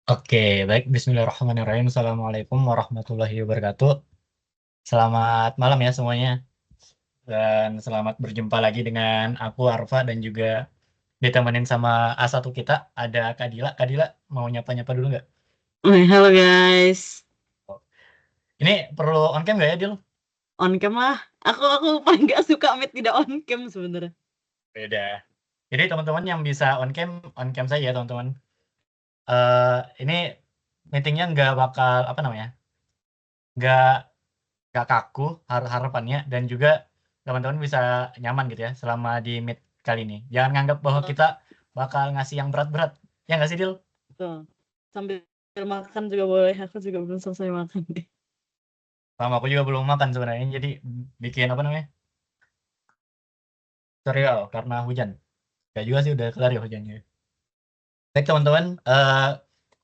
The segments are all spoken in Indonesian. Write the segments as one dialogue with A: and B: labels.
A: Oke, baik. Bismillahirrahmanirrahim. Assalamualaikum warahmatullahi wabarakatuh. Selamat malam ya semuanya. Dan selamat berjumpa lagi dengan aku, Arfa, dan juga ditemenin sama A1 kita, ada Kadila. Kadila, mau nyapa-nyapa dulu nggak?
B: Halo guys,
A: Ini perlu on cam nggak ya, Dil?
B: on cam lah. Aku paling gak suka meet tidak on cam sebenarnya.
A: Beda. Jadi teman-teman yang bisa on cam saja, teman-teman. Eh ini meetingnya nggak bakal, apa namanya, nggak nggak kaku harapannya, dan juga teman-teman bisa nyaman gitu ya selama di meet kali ini. Jangan nganggap bahwa kita bakal ngasih yang berat-berat. Ya nggak sih, Dil?
B: Tuh, sambil makan juga boleh. Aku juga belum selesai makan deh.
A: Sama aku juga belum makan sebenarnya, jadi bikin apa namanya? Tutorial karena hujan. Ya juga sih udah kelar ya hujannya. Baik teman-teman,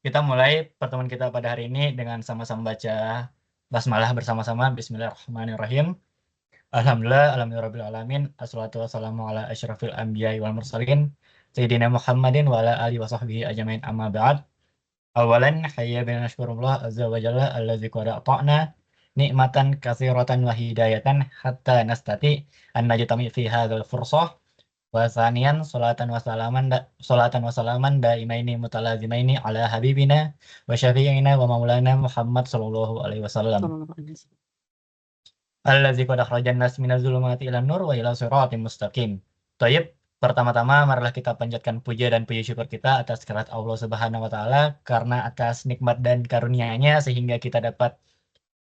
A: kita mulai pertemuan kita pada hari ini dengan sama-sama baca basmalah bersama-sama. Bismillahirrahmanirrahim. Alhamdulillah, alhamdulillah alamin. Assalatu wassalamu ala asyrafil anbiya wal mursalin. Sayyidina Muhammadin wa ala alihi wa sahbihi ajmain amma ba'd. Awalan hayya bina nashkurullah azza wa jalla allazi qad ata'na nikmatan katsiratan wa hidayatan hatta nastati an najtami fi hadzal fursah. Wa thaniyan salatan wa salaman daimaini mutalazimaini ala habibina wa syafi'ina wa maulana Muhammad sallallahu alaihi wasallam.
B: Sallallahu alaihi wasallam.
A: Allazi qad akhrajan nas minaz zulumati ilan nur wa ila siratim mustaqim. Thayyib, pertama-tama marilah kita panjatkan puja dan puji syukur kita atas kehadirat Allah Subhanahu wa taala karena atas nikmat dan karunia-Nya sehingga kita dapat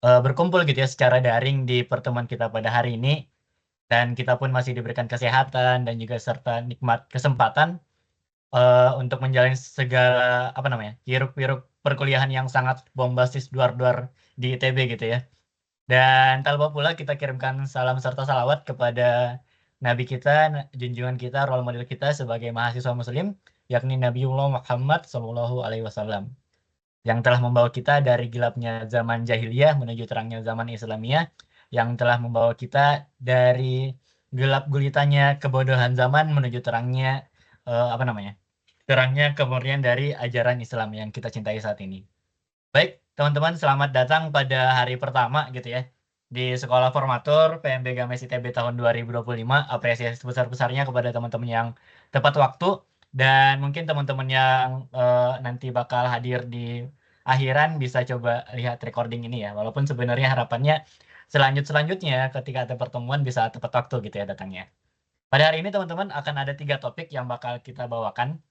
A: berkumpul gitu ya secara daring di pertemuan kita pada hari ini, dan kita pun masih diberikan kesehatan dan juga serta nikmat kesempatan untuk menjalani segala apa namanya hiruk-pikuk perkuliahan yang sangat bombastis duar-duar di ITB gitu ya. Dan tak lupa pula kita kirimkan salam serta salawat kepada Nabi kita, junjungan kita, role model kita sebagai mahasiswa Muslim, yakni Nabiullah Muhammad Sallallahu Alaihi Wasallam, yang telah membawa kita dari gelapnya zaman jahiliyah menuju terangnya zaman Islamiyah, yang telah membawa kita dari gelap gulitanya kebodohan zaman menuju terangnya apa namanya, terangnya kemurnian dari ajaran Islam yang kita cintai saat ini. Baik, teman-teman, selamat datang pada hari pertama gitu ya di Sekolah Formatur PMB Games ITB tahun 2025. Apresiasi sebesar-besarnya kepada teman-teman yang tepat waktu, dan mungkin teman-teman yang nanti bakal hadir di akhiran bisa coba lihat recording ini ya. Walaupun sebenarnya harapannya selanjutnya ketika ada pertemuan bisa tepat waktu gitu ya datangnya. Pada hari ini teman-teman akan ada 3 topik yang bakal kita bawakan,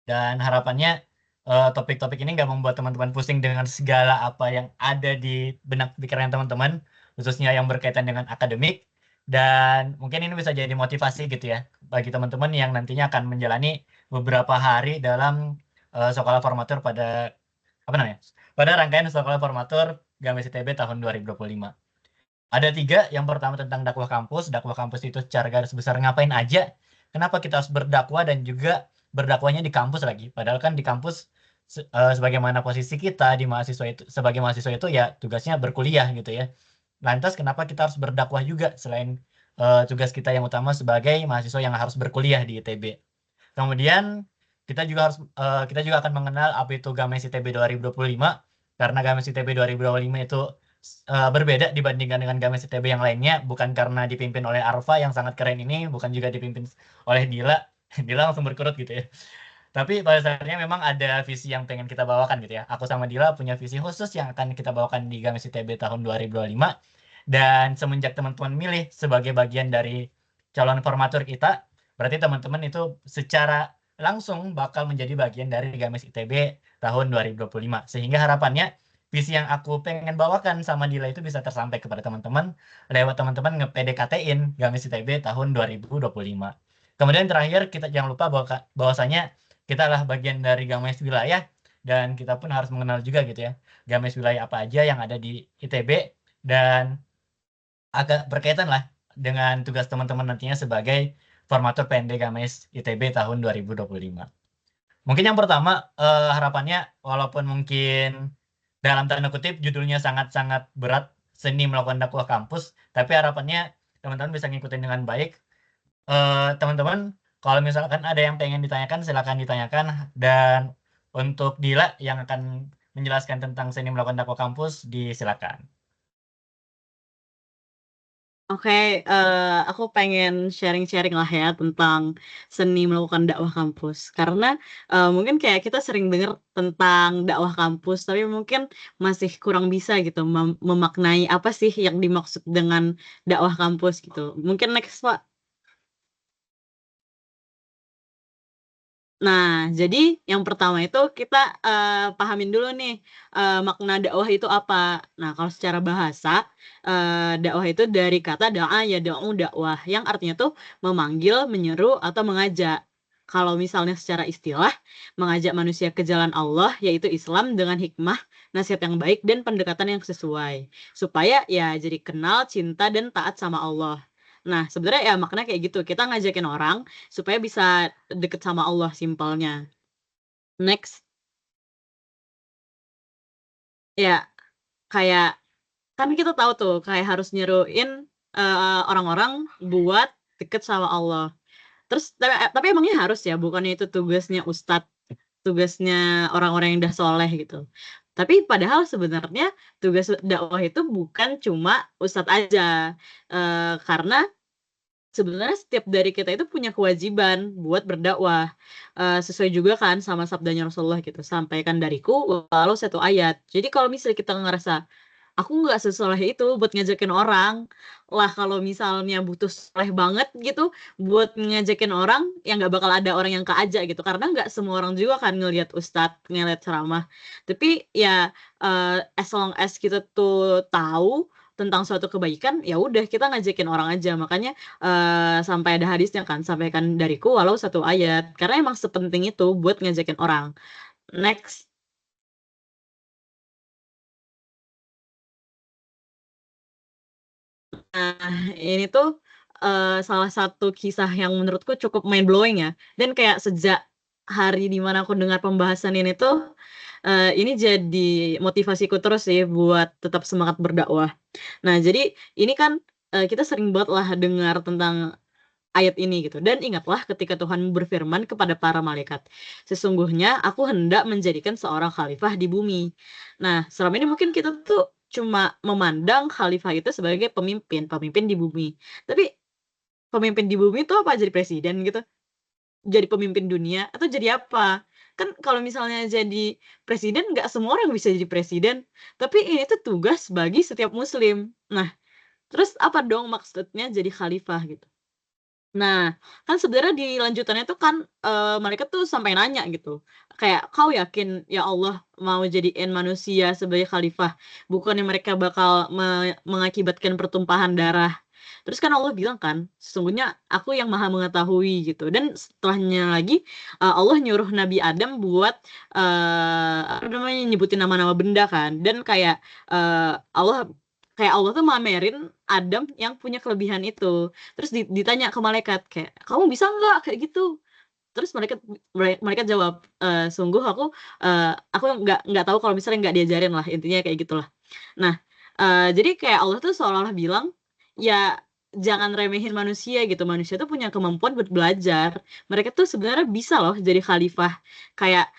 A: dan harapannya topik-topik ini nggak membuat teman-teman pusing dengan segala apa yang ada di benak pikiran teman-teman, khususnya yang berkaitan dengan akademik. Dan mungkin ini bisa jadi motivasi gitu ya, bagi teman-teman yang nantinya akan menjalani beberapa hari dalam sekolah formatur pada, apa namanya, pada rangkaian sekolah formatur Games ITB tahun 2025. Ada 3, yang pertama tentang dakwah kampus. Dakwah kampus itu secara garis besar ngapain aja, kenapa kita harus berdakwah, dan juga berdakwahnya di kampus lagi. Padahal kan di kampus sebagaimana posisi kita di mahasiswa itu, sebagai mahasiswa itu ya tugasnya berkuliah gitu ya. Lantas kenapa kita harus berdakwah juga selain tugas kita yang utama sebagai mahasiswa yang harus berkuliah di ITB. Kemudian kita juga akan mengenal apa itu Games ITB 2025, karena Games ITB 2025 itu berbeda dibandingkan dengan Games ITB yang lainnya, bukan karena dipimpin oleh Arfa yang sangat keren ini, bukan juga dipimpin oleh Dila. Dila langsung berkerut gitu ya. Tapi pada dasarnya memang ada visi yang pengen kita bawakan gitu ya. Aku sama Dila punya visi khusus yang akan kita bawakan di Games ITB tahun 2025. Dan semenjak teman-teman milih sebagai bagian dari calon formatur kita, berarti teman-teman itu secara langsung bakal menjadi bagian dari Games ITB tahun 2025. Sehingga harapannya visi yang aku pengen bawakan sama Dila itu bisa tersampaikan kepada teman-teman lewat teman-teman nge-PDKT-in Games ITB tahun 2025. Kemudian terakhir, kita jangan lupa bahwasanya kita adalah bagian dari Games wilayah, dan kita pun harus mengenal juga gitu ya Games wilayah apa aja yang ada di ITB, dan agak berkaitan lah dengan tugas teman-teman nantinya sebagai formatur PND Games ITB tahun 2025. Mungkin yang pertama, harapannya walaupun mungkin dalam tanda kutip judulnya sangat-sangat berat, seni melakukan dakwah kampus, tapi harapannya teman-teman bisa ngikutin dengan baik. Teman-teman, kalau misalkan ada yang pengen ditanyakan silakan ditanyakan, dan Untuk Dila yang akan menjelaskan tentang seni melakukan dakwah kampus, disilakan.
B: Oke, aku pengen sharing-sharing lah ya tentang seni melakukan dakwah kampus. Karena mungkin kayak kita sering dengar tentang dakwah kampus, tapi mungkin masih kurang bisa gitu memaknai apa sih yang dimaksud dengan dakwah kampus gitu. Mungkin next, Pak. Nah, jadi yang pertama itu kita pahamin dulu nih makna dakwah itu apa. Nah, kalau secara bahasa dakwah itu dari kata da'a ya da'u dakwah yang artinya tuh memanggil, menyeru atau mengajak. Kalau misalnya secara istilah mengajak manusia ke jalan Allah yaitu Islam dengan hikmah, nasihat yang baik dan pendekatan yang sesuai supaya ya jadi kenal, cinta dan taat sama Allah. Nah, sebenarnya ya makna kayak gitu. Kita ngajakin orang supaya bisa deket sama Allah simpelnya. Next, ya kayak kan kita tahu tuh kayak harus nyeruin orang-orang buat deket sama Allah. Terus tapi emangnya harus ya, bukannya itu tugasnya ustadz, tugasnya orang-orang yang udah soleh gitu. Tapi padahal sebenarnya tugas dakwah itu bukan cuma ustadz aja, karena sebenarnya setiap dari kita itu punya kewajiban buat berdakwah, sesuai juga kan sama sabdanya Rasulullah gitu, "Sampaikan dariku walau satu ayat." Jadi kalau misalnya kita ngerasa, "Aku nggak sesoleh itu buat ngajakin orang." Lah kalau misalnya butuh soleh banget gitu buat ngajakin orang, ya nggak bakal ada orang yang keajak gitu, karena nggak semua orang juga kan ngelihat ustadz, ngelihat ceramah. Tapi ya, as long as kita tuh tahu tentang suatu kebaikan, ya udah kita ngajakin orang aja. Makanya sampai ada hadisnya kan, "Sampaikan dariku walau satu ayat." Karena emang sepenting itu buat ngajakin orang. Next. Nah, ini tuh, salah satu kisah yang menurutku cukup mind blowing ya, dan kayak sejak hari di mana aku dengar pembahasan ini tuh, ini jadi motivasiku terus sih buat tetap semangat berdakwah. Nah, jadi ini kan, kita sering banget lah dengar tentang ayat ini gitu, dan ingatlah ketika Tuhan berfirman kepada para malaikat, "Sesungguhnya aku hendak menjadikan seorang khalifah di bumi." Nah, selama ini mungkin kita tuh cuma memandang khalifah itu sebagai pemimpin, pemimpin di bumi. Tapi pemimpin di bumi itu apa, jadi presiden gitu? Jadi pemimpin dunia? Atau jadi apa? Kan kalau misalnya jadi presiden nggak semua orang bisa jadi presiden, tapi ini tuh tugas bagi setiap muslim. Nah, terus apa dong maksudnya jadi khalifah gitu? Nah, kan sebenarnya di lanjutannya tuh kan, malaikat tuh sampai nanya gitu, kayak, "Kau yakin ya Allah mau jadiin manusia sebagai khalifah? Bukannya mereka bakal mengakibatkan pertumpahan darah?" Terus kan Allah bilang kan, "Sesungguhnya Aku yang Maha Mengetahui," gitu. Dan setelahnya lagi, Allah nyuruh Nabi Adam buat, apa namanya, nyebutin nama-nama benda kan, dan kayak, Allah tuh mamerin Adam yang punya kelebihan itu. Terus ditanya ke malaikat kayak, "Kamu bisa nggak kayak gitu?" Terus malaikat jawab, "Sungguh aku nggak tahu kalau misalnya nggak diajarin lah," intinya kayak gitulah. Nah, jadi kayak Allah tuh seolah-olah bilang, ya jangan remehin manusia gitu, manusia tuh punya kemampuan buat belajar. Mereka tuh sebenarnya bisa loh jadi khalifah, kayak,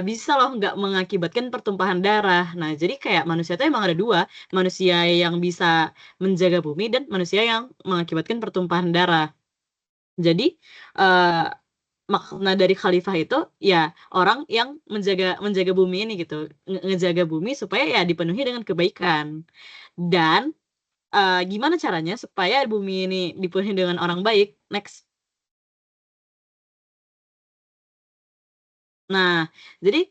B: bisa loh nggak mengakibatkan pertumpahan darah. Nah, jadi kayak manusia tuh emang ada 2, manusia yang bisa menjaga bumi dan manusia yang mengakibatkan pertumpahan darah. Jadi, eee, makna dari khalifah itu, ya orang yang menjaga menjaga bumi ini gitu, ngejaga bumi supaya ya dipenuhi dengan kebaikan. Dan, gimana caranya supaya bumi ini dipenuhi dengan orang baik? Next. Nah, jadi,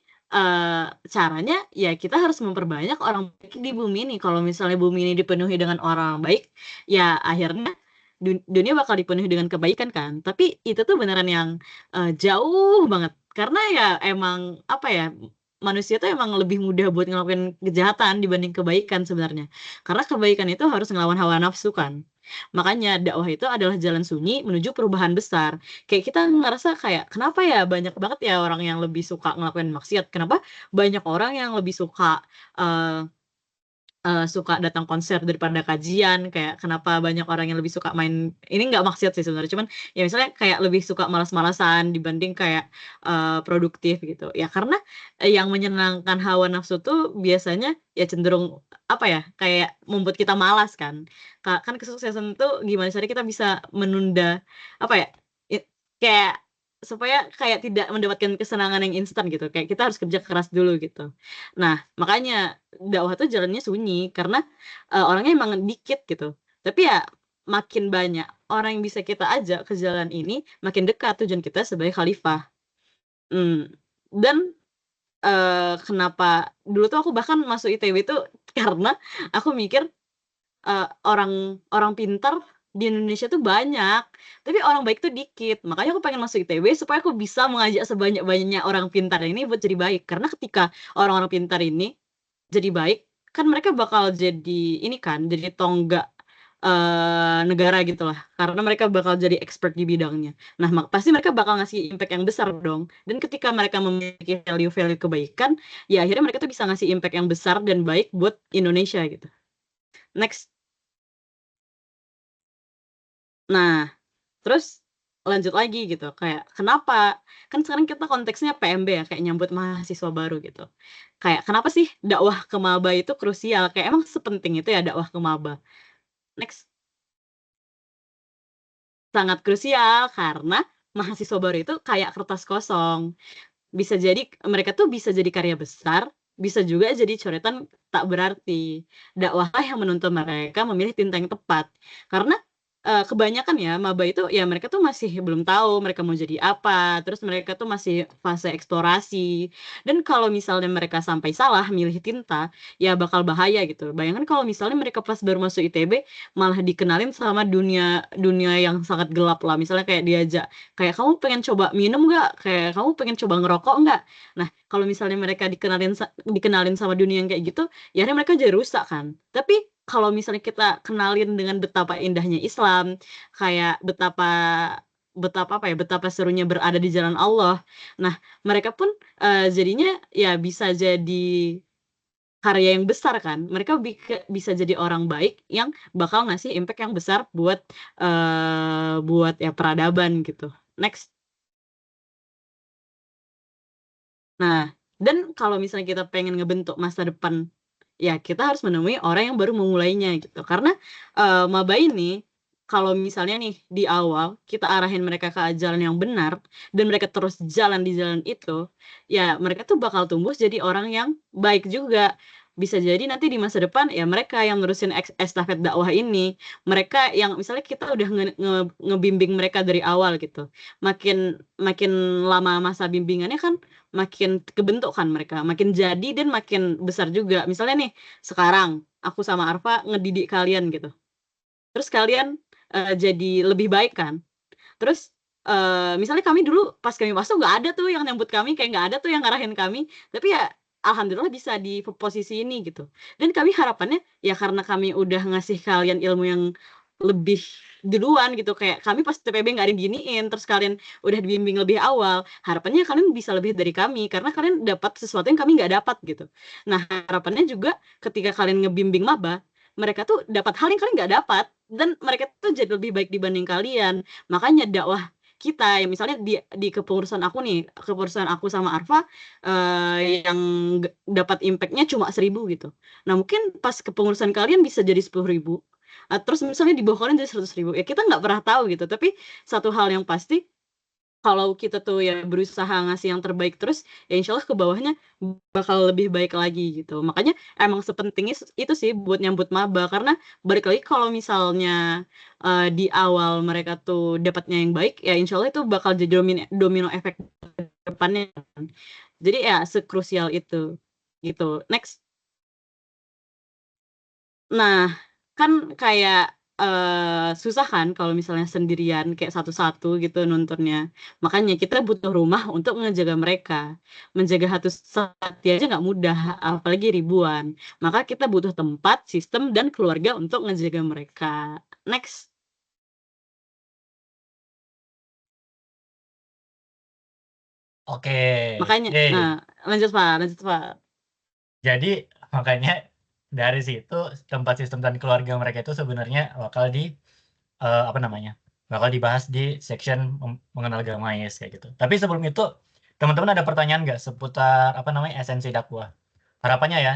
B: caranya ya kita harus memperbanyak orang baik di bumi ini. Kalau misalnya bumi ini dipenuhi dengan orang baik, ya akhirnya dunia bakal dipenuhi dengan kebaikan kan. Tapi itu tuh beneran yang, jauh banget. Karena ya emang, apa ya, manusia tuh emang lebih mudah buat ngelakuin kejahatan dibanding kebaikan sebenarnya. Karena kebaikan itu harus ngelawan hawa nafsu kan. Makanya dakwah itu adalah jalan sunyi menuju perubahan besar. Kayak kita ngerasa kayak, kenapa ya banyak banget ya orang yang lebih suka ngelakuin maksiat, kenapa banyak orang yang lebih suka, eee, suka datang konser daripada kajian, kayak kenapa banyak orang yang lebih suka main ini nggak maksiat sih sebenarnya, cuman ya misalnya kayak lebih suka malas-malasan dibanding kayak, produktif gitu. Ya karena, yang menyenangkan hawa nafsu tuh biasanya ya cenderung, apa ya, kayak membuat kita malas kan. Kan kesuksesan tuh gimana caranya kita bisa menunda, apa ya, kayak supaya kayak tidak mendapatkan kesenangan yang instan gitu, kayak kita harus kerja keras dulu gitu. Nah, makanya dakwah tuh jalannya sunyi karena, orangnya emang dikit gitu. Tapi ya makin banyak orang yang bisa kita ajak ke jalan ini, makin dekat tujuan kita sebagai khalifah. Dan, kenapa dulu tuh aku bahkan masuk ITB itu karena aku mikir, orang orang pintar di Indonesia tuh banyak, tapi orang baik tuh dikit. Makanya aku pengen masuk ITB supaya aku bisa mengajak sebanyak-banyaknya orang pintar ini buat jadi baik. Karena ketika orang-orang pintar ini jadi baik, kan mereka bakal jadi ini kan, jadi tonggak, negara gitulah, karena mereka bakal jadi expert di bidangnya. Nah, pasti mereka bakal ngasih impact yang besar dong, dan ketika mereka memiliki value-value kebaikan, ya akhirnya mereka tuh bisa ngasih impact yang besar dan baik buat Indonesia gitu. Next. Nah, terus lanjut lagi gitu, kayak kenapa kan sekarang kita konteksnya PMB ya, kayak nyambut mahasiswa baru gitu. Kayak kenapa sih dakwah ke maba itu krusial, kayak emang sepenting itu ya dakwah ke maba? Next. Sangat krusial karena mahasiswa baru itu kayak kertas kosong. Bisa jadi mereka tuh bisa jadi karya besar, bisa juga jadi coretan tak berarti. Dakwahlah yang menuntun mereka memilih tinta yang tepat. Karena, kebanyakan ya maba itu ya mereka tuh masih belum tahu mereka mau jadi apa, terus mereka tuh masih fase eksplorasi. Dan kalau misalnya mereka sampai salah milih tinta, ya bakal bahaya gitu. Bayangkan kalau misalnya mereka pas baru masuk ITB malah dikenalin sama dunia dunia yang sangat gelap lah, misalnya kayak diajak kayak, "Kamu pengen coba minum nggak?" Kayak, "Kamu pengen coba ngerokok nggak?" Nah, kalau misalnya mereka dikenalin sama dunia yang kayak gitu, ya akhirnya mereka jadi rusak kan. Tapi kalau misalnya kita kenalin dengan betapa indahnya Islam, kayak betapa betapa apa ya, betapa serunya berada di jalan Allah. Nah, mereka pun, jadinya ya bisa jadi karya yang besar kan. Mereka bisa jadi orang baik yang bakal ngasih impact yang besar buat ya peradaban gitu. Next. Nah, dan kalau misalnya kita pengen ngebentuk masa depan, ya kita harus menemui orang yang baru memulainya gitu. Karena, maba ini kalau misalnya nih di awal kita arahin mereka ke jalan yang benar dan mereka terus jalan di jalan itu, ya mereka tuh bakal tumbuh jadi orang yang baik juga. Bisa jadi nanti di masa depan ya mereka yang nerusin estafet dakwah ini. Mereka yang misalnya kita udah ngebimbing mereka dari awal gitu. Makin makin lama masa bimbingannya kan makin kebentuk kan mereka, makin jadi dan makin besar juga. Misalnya nih, sekarang aku sama Arfa ngedidik kalian gitu, terus kalian, jadi lebih baik kan. Terus, misalnya kami dulu pas kami masuk nggak ada tuh yang nyambut kami, kayak nggak ada tuh yang ngarahin kami, tapi ya alhamdulillah bisa di posisi ini gitu. Dan kami harapannya ya karena kami udah ngasih kalian ilmu yang lebih duluan gitu, kayak kami pas TPB nggak diginiin, terus kalian udah dibimbing lebih awal, harapannya kalian bisa lebih dari kami, karena kalian dapat sesuatu yang kami nggak dapat gitu. Nah, harapannya juga ketika kalian ngebimbing maba, mereka tuh dapat hal yang kalian nggak dapat, dan mereka tuh jadi lebih baik dibanding kalian. Makanya dakwah kita yang misalnya di kepengurusan aku nih, kepengurusan aku sama Arfa, yang dapat impact-nya cuma 1.000 gitu. Nah, mungkin pas kepengurusan kalian bisa jadi 10.000, terus misalnya di bawah kalian jadi 100.000, ya kita nggak pernah tahu gitu. Tapi satu hal yang pasti, kalau kita tuh ya berusaha ngasih yang terbaik terus, ya insya Allah ke bawahnya bakal lebih baik lagi gitu. Makanya emang sepenting itu sih buat nyambut maba, karena balik lagi kalau misalnya, di awal mereka tuh dapatnya yang baik, ya insya Allah itu bakal jadi domino efek ke depannya kan. Jadi ya sekrusial itu, gitu. Next. Nah, kan kayak, susah kan kalau misalnya sendirian kayak satu-satu gitu nuntunnya. Makanya kita butuh rumah untuk ngejaga mereka. Menjaga satu aja nggak mudah, apalagi ribuan. Maka kita butuh tempat, sistem, dan keluarga untuk ngejaga mereka. Next.
A: Oke,
B: Makanya
A: yeay.
B: nah, lanjut Pak, lanjut Pak.
A: Jadi makanya dari situ tempat sistem dan keluarga mereka itu sebenarnya bakal bakal dibahas di section mengenal Gamais kayak gitu. Tapi sebelum itu, teman-teman ada pertanyaan nggak seputar esensi dakwah? Harapannya ya,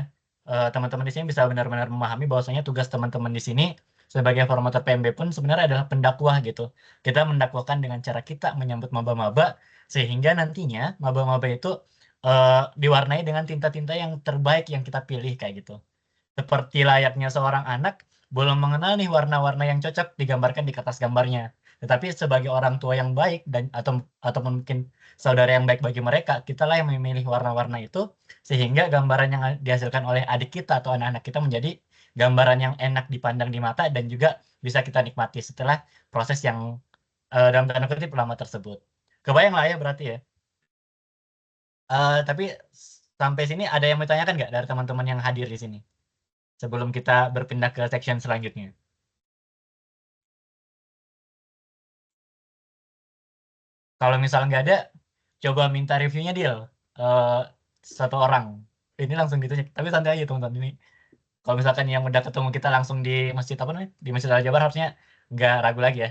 A: teman-teman di sini bisa benar-benar memahami bahwasanya tugas teman-teman di sini sebagai formator PMB pun sebenarnya adalah pendakwah gitu. Kita mendakwahkan dengan cara kita menyambut maba-maba sehingga nantinya maba-maba itu diwarnai dengan tinta-tinta yang terbaik yang kita pilih kayak gitu. Seperti layaknya seorang anak, belum mengenal nih warna-warna yang cocok digambarkan di kertas gambarnya. Tetapi sebagai orang tua yang baik dan atau mungkin saudara yang baik bagi mereka, kitalah yang memilih warna-warna itu sehingga gambaran yang dihasilkan oleh adik kita atau anak-anak kita menjadi gambaran yang enak dipandang di mata dan juga bisa kita nikmati setelah proses yang dalam tanda kutip lama tersebut. Kebayang lah ya berarti ya. Tapi sampai sini ada yang mau ditanyakan nggak dari teman-teman yang hadir di sini? Sebelum kita berpindah ke section selanjutnya. Kalau misalnya nggak ada, coba minta reviewnya deal. Eh, satu orang. Ini langsung gitu. Tapi santai aja teman-teman ini. Kalau misalkan yang udah ketemu kita langsung di masjid apa namanya? Di Masjid Al Jabar harusnya nggak ragu lagi ya.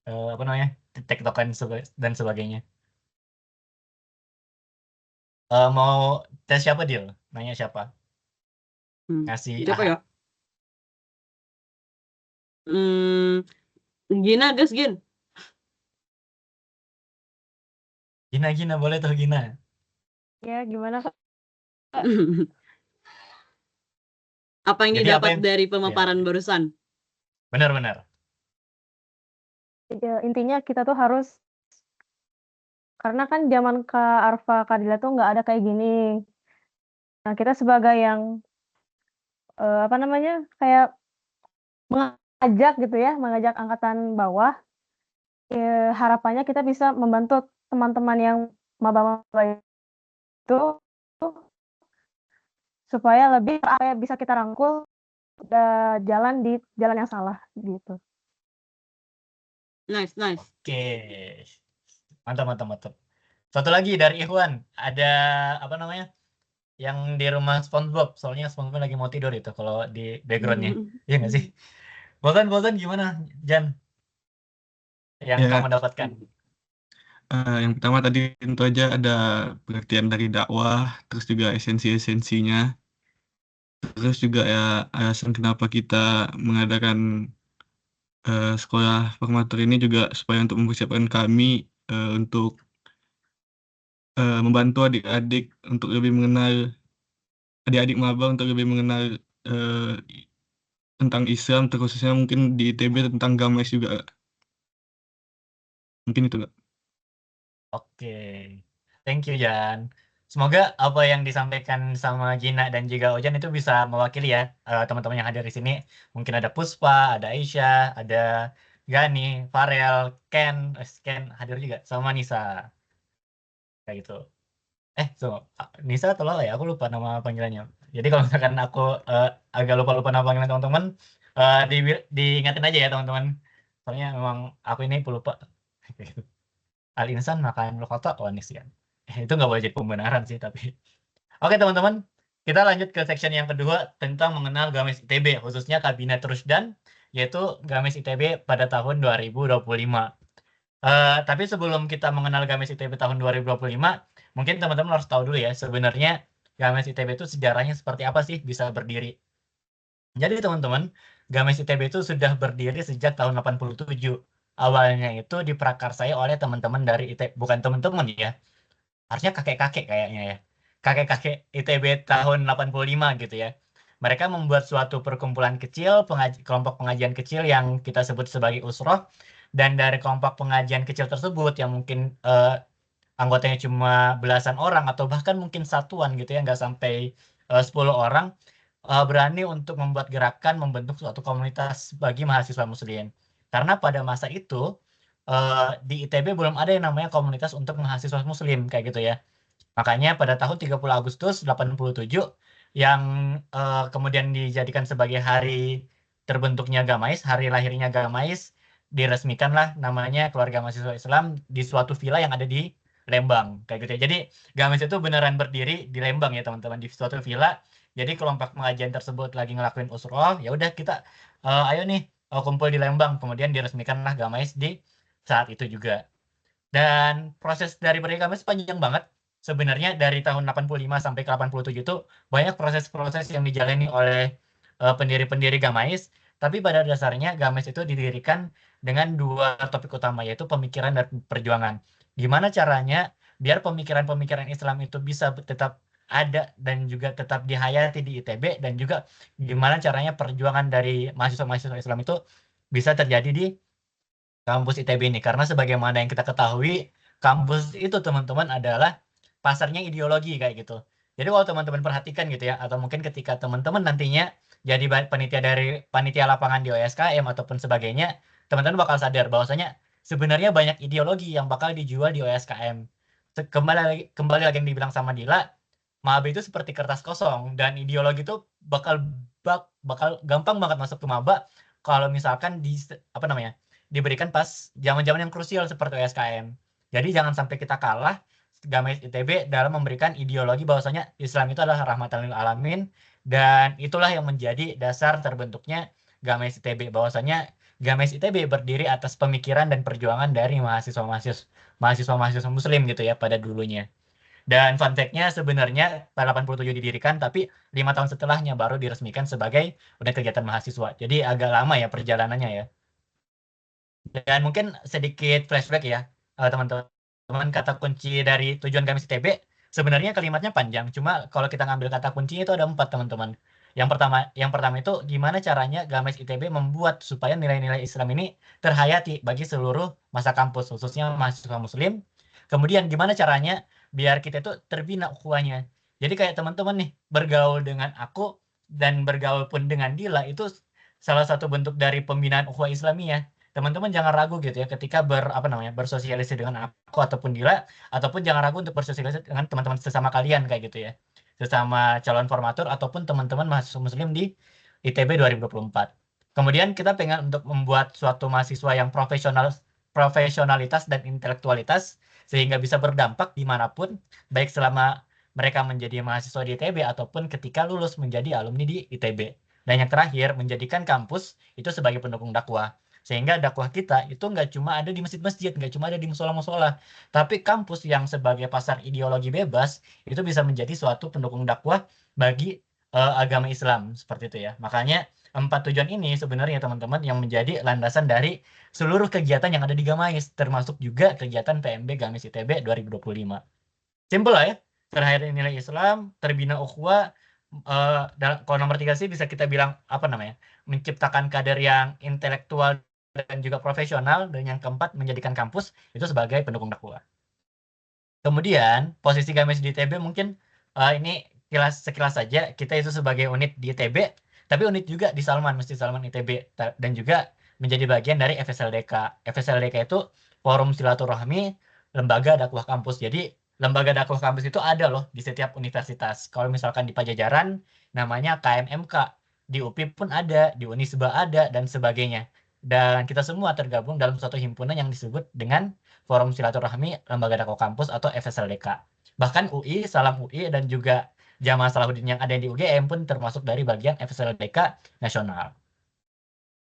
A: Apa namanya? Tektokan dan sebagainya. Mau tes siapa deal? Nanya siapa? Ngasih
B: Siapa
A: aha.
B: ya? Gina, gas Gin.
A: Gina boleh tuh Gina.
C: Ya, gimana Kak?
B: Apa yang
A: Jadi
B: didapat dari pemaparan
A: ya,
B: barusan?
A: benar-benar.
C: Ya, intinya kita tuh harus, karena kan zaman Kak Arfa Kadila tuh nggak ada kayak gini. Nah, kita sebagai yang kayak mengajak gitu ya, mengajak angkatan bawah. Harapannya kita bisa membantu teman-teman yang maba-maba itu supaya lebih bisa kita rangkul jalan di jalan yang salah gitu.
B: Nice.
A: Oke. Mantap. Satu lagi dari Ikhwan, ada apa namanya? Yang di rumah SpongeBob, soalnya SpongeBob lagi mau tidur itu kalau di backgroundnya. Iya nggak sih? Bosan gimana, Jan? Yang
D: Ya,
A: kamu dapatkan?
D: yang pertama tadi tentu aja ada pengertian dari dakwah, terus juga esensi-esensinya, terus juga ya alasan kenapa kita mengadakan sekolah formatur ini juga supaya untuk mempersiapkan kami untuk membantu adik-adik untuk lebih mengenal adik-adik maba untuk lebih mengenal eh, tentang Islam, terkhususnya mungkin di ITB tentang Gamais juga. Mungkin itu, Kak.
A: Oke. Thank you, Jan. Semoga apa yang disampaikan sama Gina dan juga Ojan itu bisa mewakili ya teman-teman yang hadir di sini. Mungkin ada Puspa, ada Aisyah, ada Gani, Farel, Ken hadir juga sama Nisa. Kayak gitu. So, Nisa atau Lala ya? Aku lupa nama panggilannya. Jadi kalau misalkan aku agak lupa-lupa nama panggilan teman-teman, diingatin aja ya teman-teman. Soalnya memang aku ini pelupa. Al-insan makan kota Nisyan. Itu nggak boleh jadi pembenaran sih, tapi. Oke teman-teman, kita lanjut ke section yang kedua tentang mengenal Gamis ITB, khususnya Kabinet Rusdan, yaitu Gamis ITB pada tahun 2025. Tapi sebelum kita mengenal Gamis ITB tahun 2025, mungkin teman-teman harus tahu dulu ya, sebenarnya Gamis ITB itu sejarahnya seperti apa sih bisa berdiri. Jadi teman-teman, Gamis ITB itu sudah berdiri sejak tahun 87. Awalnya itu diprakarsai oleh teman-teman dari ITB, bukan teman-teman ya, harusnya kakek-kakek kayaknya ya. Kakek-kakek ITB tahun 85 gitu ya. Mereka membuat suatu perkumpulan kecil, kelompok pengajian kecil yang kita sebut sebagai usroh. Dan dari kelompok pengajian kecil tersebut yang mungkin anggotanya cuma belasan orang atau bahkan mungkin satuan gitu ya, nggak sampai 10 orang, berani untuk membuat gerakan membentuk suatu komunitas bagi mahasiswa muslim. Karena pada masa itu di ITB belum ada yang namanya komunitas untuk mahasiswa muslim kayak gitu ya. Makanya pada tahun 30 Agustus 87 yang kemudian dijadikan sebagai hari terbentuknya Gamais, hari lahirnya Gamais, diresmikanlah namanya Keluarga Mahasiswa Islam di suatu villa yang ada di Lembang kayak gitu ya. Jadi Gamais itu beneran berdiri di Lembang ya teman-teman, di suatu villa Jadi kelompok pengajian tersebut lagi ngelakuin usroh, ya udah kita ayo nih kumpul di Lembang, kemudian diresmikanlah Gamais di saat itu juga. Dan proses dari berdiri Gamais panjang banget. Sebenarnya dari tahun 85 sampai ke 87 itu banyak proses-proses yang dijalani oleh pendiri-pendiri Gamais, tapi pada dasarnya Gamais itu didirikan dengan dua topik utama, yaitu pemikiran dan perjuangan. Gimana caranya biar pemikiran-pemikiran Islam itu bisa tetap ada dan juga tetap dihayati di ITB, dan juga gimana caranya perjuangan dari mahasiswa-mahasiswa Islam itu bisa terjadi di kampus ITB ini. Karena sebagaimana yang kita ketahui, kampus itu teman-teman adalah pasarnya ideologi kayak gitu. Jadi kalau teman-teman perhatikan gitu ya, atau mungkin ketika teman-teman nantinya jadi panitia dari panitia lapangan di OSKM ataupun sebagainya, teman-teman bakal sadar bahwasanya sebenarnya banyak ideologi yang bakal dijual di OSKM. Kembali lagi yang dibilang sama Dila, maba itu seperti kertas kosong, dan ideologi itu bakal gampang banget masuk ke maba kalau misalkan diberikan pas zaman-zaman yang krusial seperti OSKM. Jadi jangan sampai kita kalah Gamais ITB dalam memberikan ideologi bahwasanya Islam itu adalah rahmatan lil alamin, dan itulah yang menjadi dasar terbentuknya Gamais ITB, bahwasanya Gamais ITB berdiri atas pemikiran dan perjuangan dari mahasiswa-mahasiswa muslim gitu ya pada dulunya. Dan fun fact-nya sebenarnya pada 87 didirikan, tapi 5 tahun setelahnya baru diresmikan sebagai unit kegiatan mahasiswa. Jadi agak lama ya perjalanannya ya. Dan mungkin sedikit flashback ya, teman-teman, kata kunci dari tujuan Gamais ITB, sebenarnya kalimatnya panjang, cuma kalau kita ngambil kata kuncinya itu ada 4, teman-teman. Yang pertama itu gimana caranya Gamais ITB membuat supaya nilai-nilai Islam ini terhayati bagi seluruh masa kampus, khususnya mahasiswa muslim. Kemudian gimana caranya biar kita itu terbina ukhuwahnya. Jadi kayak teman-teman nih, bergaul dengan aku dan bergaul pun dengan Dila itu salah satu bentuk dari pembinaan ukhuwah Islamiyah. Teman-teman jangan ragu gitu ya ketika bersosialisasi dengan aku ataupun Dila, ataupun jangan ragu untuk bersosialisasi dengan teman-teman sesama kalian kayak gitu ya, sesama calon formatur ataupun teman-teman mahasiswa muslim di ITB 2024. Kemudian kita pengen untuk membuat suatu mahasiswa yang profesionalitas dan intelektualitas, sehingga bisa berdampak dimanapun, baik selama mereka menjadi mahasiswa di ITB ataupun ketika lulus menjadi alumni di ITB. Dan yang terakhir, menjadikan kampus itu sebagai pendukung dakwah. Sehingga dakwah kita itu nggak cuma ada di masjid-masjid, nggak cuma ada di musola-musola, tapi kampus yang sebagai pasar ideologi bebas itu bisa menjadi suatu pendukung dakwah bagi agama Islam seperti itu ya. Makanya 4 tujuan ini sebenarnya teman-teman yang menjadi landasan dari seluruh kegiatan yang ada di Gamais, termasuk juga kegiatan PMB Gamais ITB 2025. Simpel lah ya, terhayati nilai Islam, terbina ukhuwah. Kalau nomor 3 sih bisa kita bilang menciptakan kader yang intelektual dan juga profesional, dan yang keempat menjadikan kampus itu sebagai pendukung dakwah. Kemudian posisi Gamais di ITB mungkin ini sekilas saja, kita itu sebagai unit di ITB, tapi unit juga di Masjid Salman ITB, dan juga menjadi bagian dari FSLDK. FSLDK itu Forum Silaturahmi Lembaga Dakwah Kampus. Jadi lembaga dakwah kampus itu ada loh di setiap universitas. Kalau misalkan di Pajajaran namanya KMMK, di UPI pun ada, di Unisba ada, dan sebagainya. Dan kita semua tergabung dalam suatu himpunan yang disebut dengan Forum Silaturahmi Lembaga Dakwah Kampus atau FSLDK. Bahkan UI, Salam UI, dan juga Jamaah Salahuddin yang ada di UGM pun termasuk dari bagian FSLDK nasional.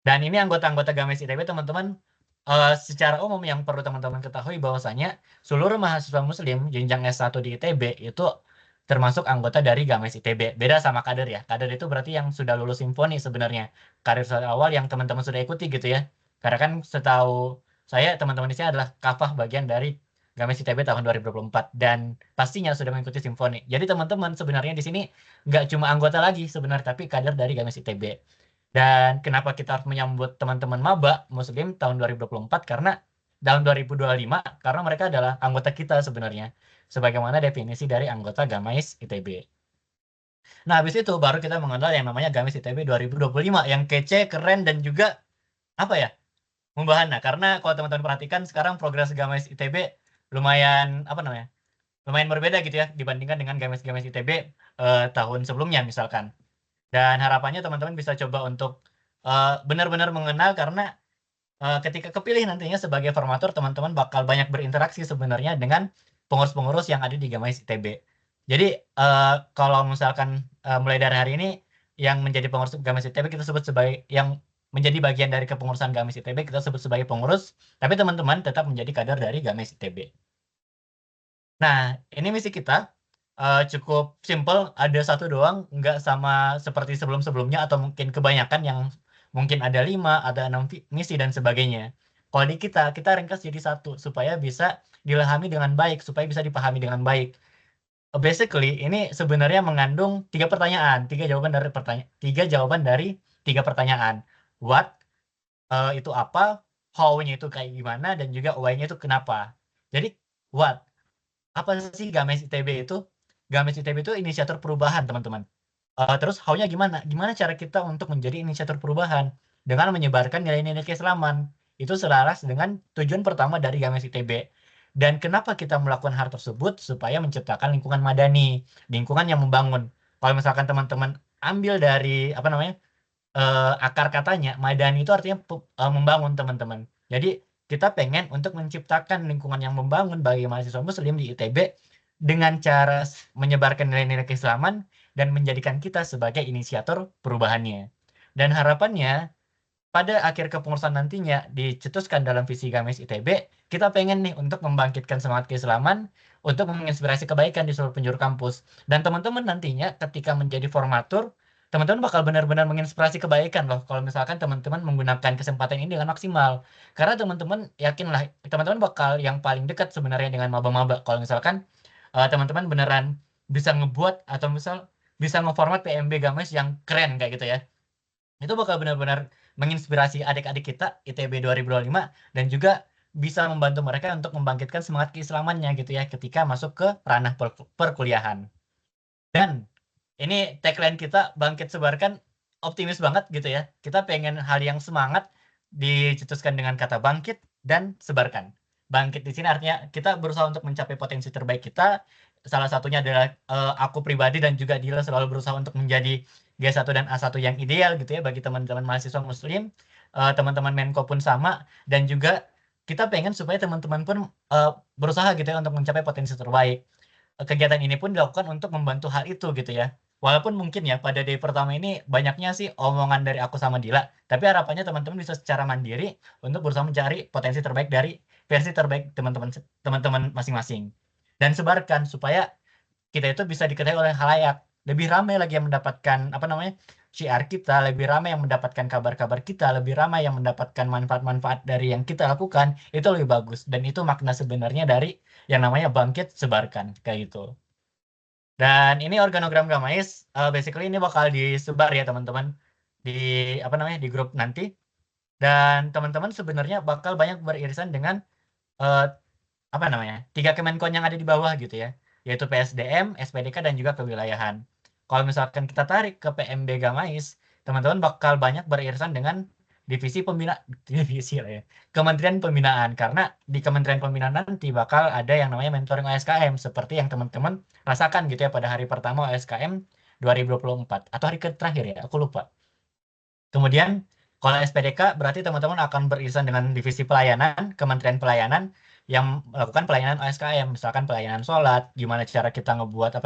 A: Dan ini anggota-anggota Gamais ITB, teman-teman, secara umum yang perlu teman-teman ketahui bahwasanya seluruh mahasiswa muslim jenjang S1 di ITB itu termasuk anggota dari Gamais ITB. Beda sama kader ya. Kader itu berarti yang sudah lulus simfoni sebenarnya. Karir awal yang teman-teman sudah ikuti gitu ya. Karena kan setahu saya teman-teman di sini adalah kafah bagian dari Gamais ITB tahun 2024 dan pastinya sudah mengikuti simfoni. Jadi teman-teman sebenarnya di sini nggak cuma anggota lagi sebenarnya, tapi kader dari Gamais ITB. Dan kenapa kita harus menyambut teman-teman maba muslim tahun 2024? Karena tahun 2025, karena mereka adalah anggota kita sebenarnya, sebagaimana definisi dari anggota Gamais ITB. Nah, habis itu baru kita mengenal yang namanya Gamais ITB 2025, yang kece, keren, dan juga membahana. Karena kalau teman-teman perhatikan sekarang progres Gamais ITB lumayan lumayan berbeda gitu ya dibandingkan dengan Gamais ITB tahun sebelumnya misalkan. Dan harapannya teman-teman bisa coba untuk benar-benar mengenal, karena ketika kepilih nantinya sebagai formatur, teman-teman bakal banyak berinteraksi sebenarnya dengan pengurus-pengurus yang ada di Gamais ITB. Jadi kalau misalkan mulai dari hari ini yang menjadi pengurus Games ITB kita sebut sebagai yang menjadi bagian dari kepengurusan Games ITB kita sebut sebagai pengurus, tapi teman-teman tetap menjadi kader dari Games ITB. Nah, ini misi kita cukup simple, ada satu doang, nggak sama seperti sebelum-sebelumnya atau mungkin kebanyakan yang mungkin ada 5, ada 6 misi dan sebagainya. Kalau di kita ringkas jadi satu supaya bisa dilahami dengan baik, supaya bisa dipahami dengan baik. Basically, ini sebenarnya mengandung 3 pertanyaan, 3 jawaban dari 3 pertanyaan. What itu apa, how-nya itu kayak gimana, dan juga why-nya itu kenapa. Jadi, what? Apa sih Games ITB itu? Games ITB itu inisiator perubahan, teman-teman. Terus how-nya gimana? Gimana cara kita untuk menjadi inisiator perubahan? Dengan menyebarkan nilai-nilai keislaman. Itu selaras dengan tujuan pertama dari Games ITB. Dan kenapa kita melakukan hal tersebut? Supaya menciptakan lingkungan madani, lingkungan yang membangun. Kalau misalkan teman-teman ambil dari akar katanya, madani itu artinya membangun, teman-teman. Jadi kita pengen untuk menciptakan lingkungan yang membangun bagi mahasiswa muslim di ITB dengan cara menyebarkan nilai-nilai keislaman dan menjadikan kita sebagai inisiator perubahannya. Dan harapannya pada akhir kepengurusan nantinya dicetuskan dalam visi Games ITB, kita pengen nih untuk membangkitkan semangat keislaman untuk menginspirasi kebaikan di seluruh penjuru kampus. Dan teman-teman nantinya ketika menjadi formatur, teman-teman bakal benar-benar menginspirasi kebaikan loh kalau misalkan teman-teman menggunakan kesempatan ini dengan maksimal. Karena teman-teman yakinlah, teman-teman bakal yang paling dekat sebenarnya dengan maba-maba kalau misalkan teman-teman beneran bisa ngebuat atau misal bisa ngeformat PMB Games yang keren kayak gitu ya. Itu bakal benar-benar menginspirasi adik-adik kita ITB 2025 dan juga bisa membantu mereka untuk membangkitkan semangat keislamannya gitu ya ketika masuk ke ranah perkuliahan. Dan ini tagline kita bangkit sebarkan optimis banget gitu ya. Kita pengen hal yang semangat dicetuskan dengan kata bangkit dan sebarkan. Bangkit di sini artinya kita berusaha untuk mencapai potensi terbaik kita. Salah satunya adalah aku pribadi dan juga Dila selalu berusaha untuk menjadi G1 dan A1 yang ideal gitu ya bagi teman-teman mahasiswa muslim. Teman-teman Menko pun sama dan juga kita pengen supaya teman-teman pun berusaha gitu ya untuk mencapai potensi terbaik. Kegiatan ini pun dilakukan untuk membantu hal itu gitu ya. Walaupun mungkin ya pada day pertama ini banyaknya sih omongan dari aku sama Dila, tapi harapannya teman-teman bisa secara mandiri untuk berusaha mencari potensi terbaik dari versi terbaik teman-teman masing-masing. Dan sebarkan supaya kita itu bisa diketahui oleh khalayak. Lebih ramai lagi yang mendapatkan syiar kita, lebih ramai yang mendapatkan kabar-kabar kita, lebih ramai yang mendapatkan manfaat-manfaat dari yang kita lakukan, itu lebih bagus. Dan itu makna sebenarnya dari yang namanya bangkit sebarkan kayak gitu. Dan ini organogram Gamais, basically ini bakal disebar ya teman-teman di di grup nanti. Dan teman-teman sebenarnya bakal banyak beririsan dengan uh, 3 Kemenkon yang ada di bawah gitu ya, yaitu PSDM, SPDK, dan juga kewilayahan. Kalau misalkan kita tarik ke PMB Gamais, teman-teman bakal banyak beririsan dengan divisi lah ya, Kementerian Pembinaan, karena di Kementerian Pembinaan nanti bakal ada yang namanya mentoring OSKM, seperti yang teman-teman rasakan gitu ya pada hari pertama OSKM 2024, atau hari terakhir ya, aku lupa. Kemudian, kalau SPDK berarti teman-teman akan beririsan dengan divisi pelayanan, Kementerian Pelayanan, yang melakukan pelayanan OSKM, misalkan pelayanan sholat, gimana cara kita ngebuat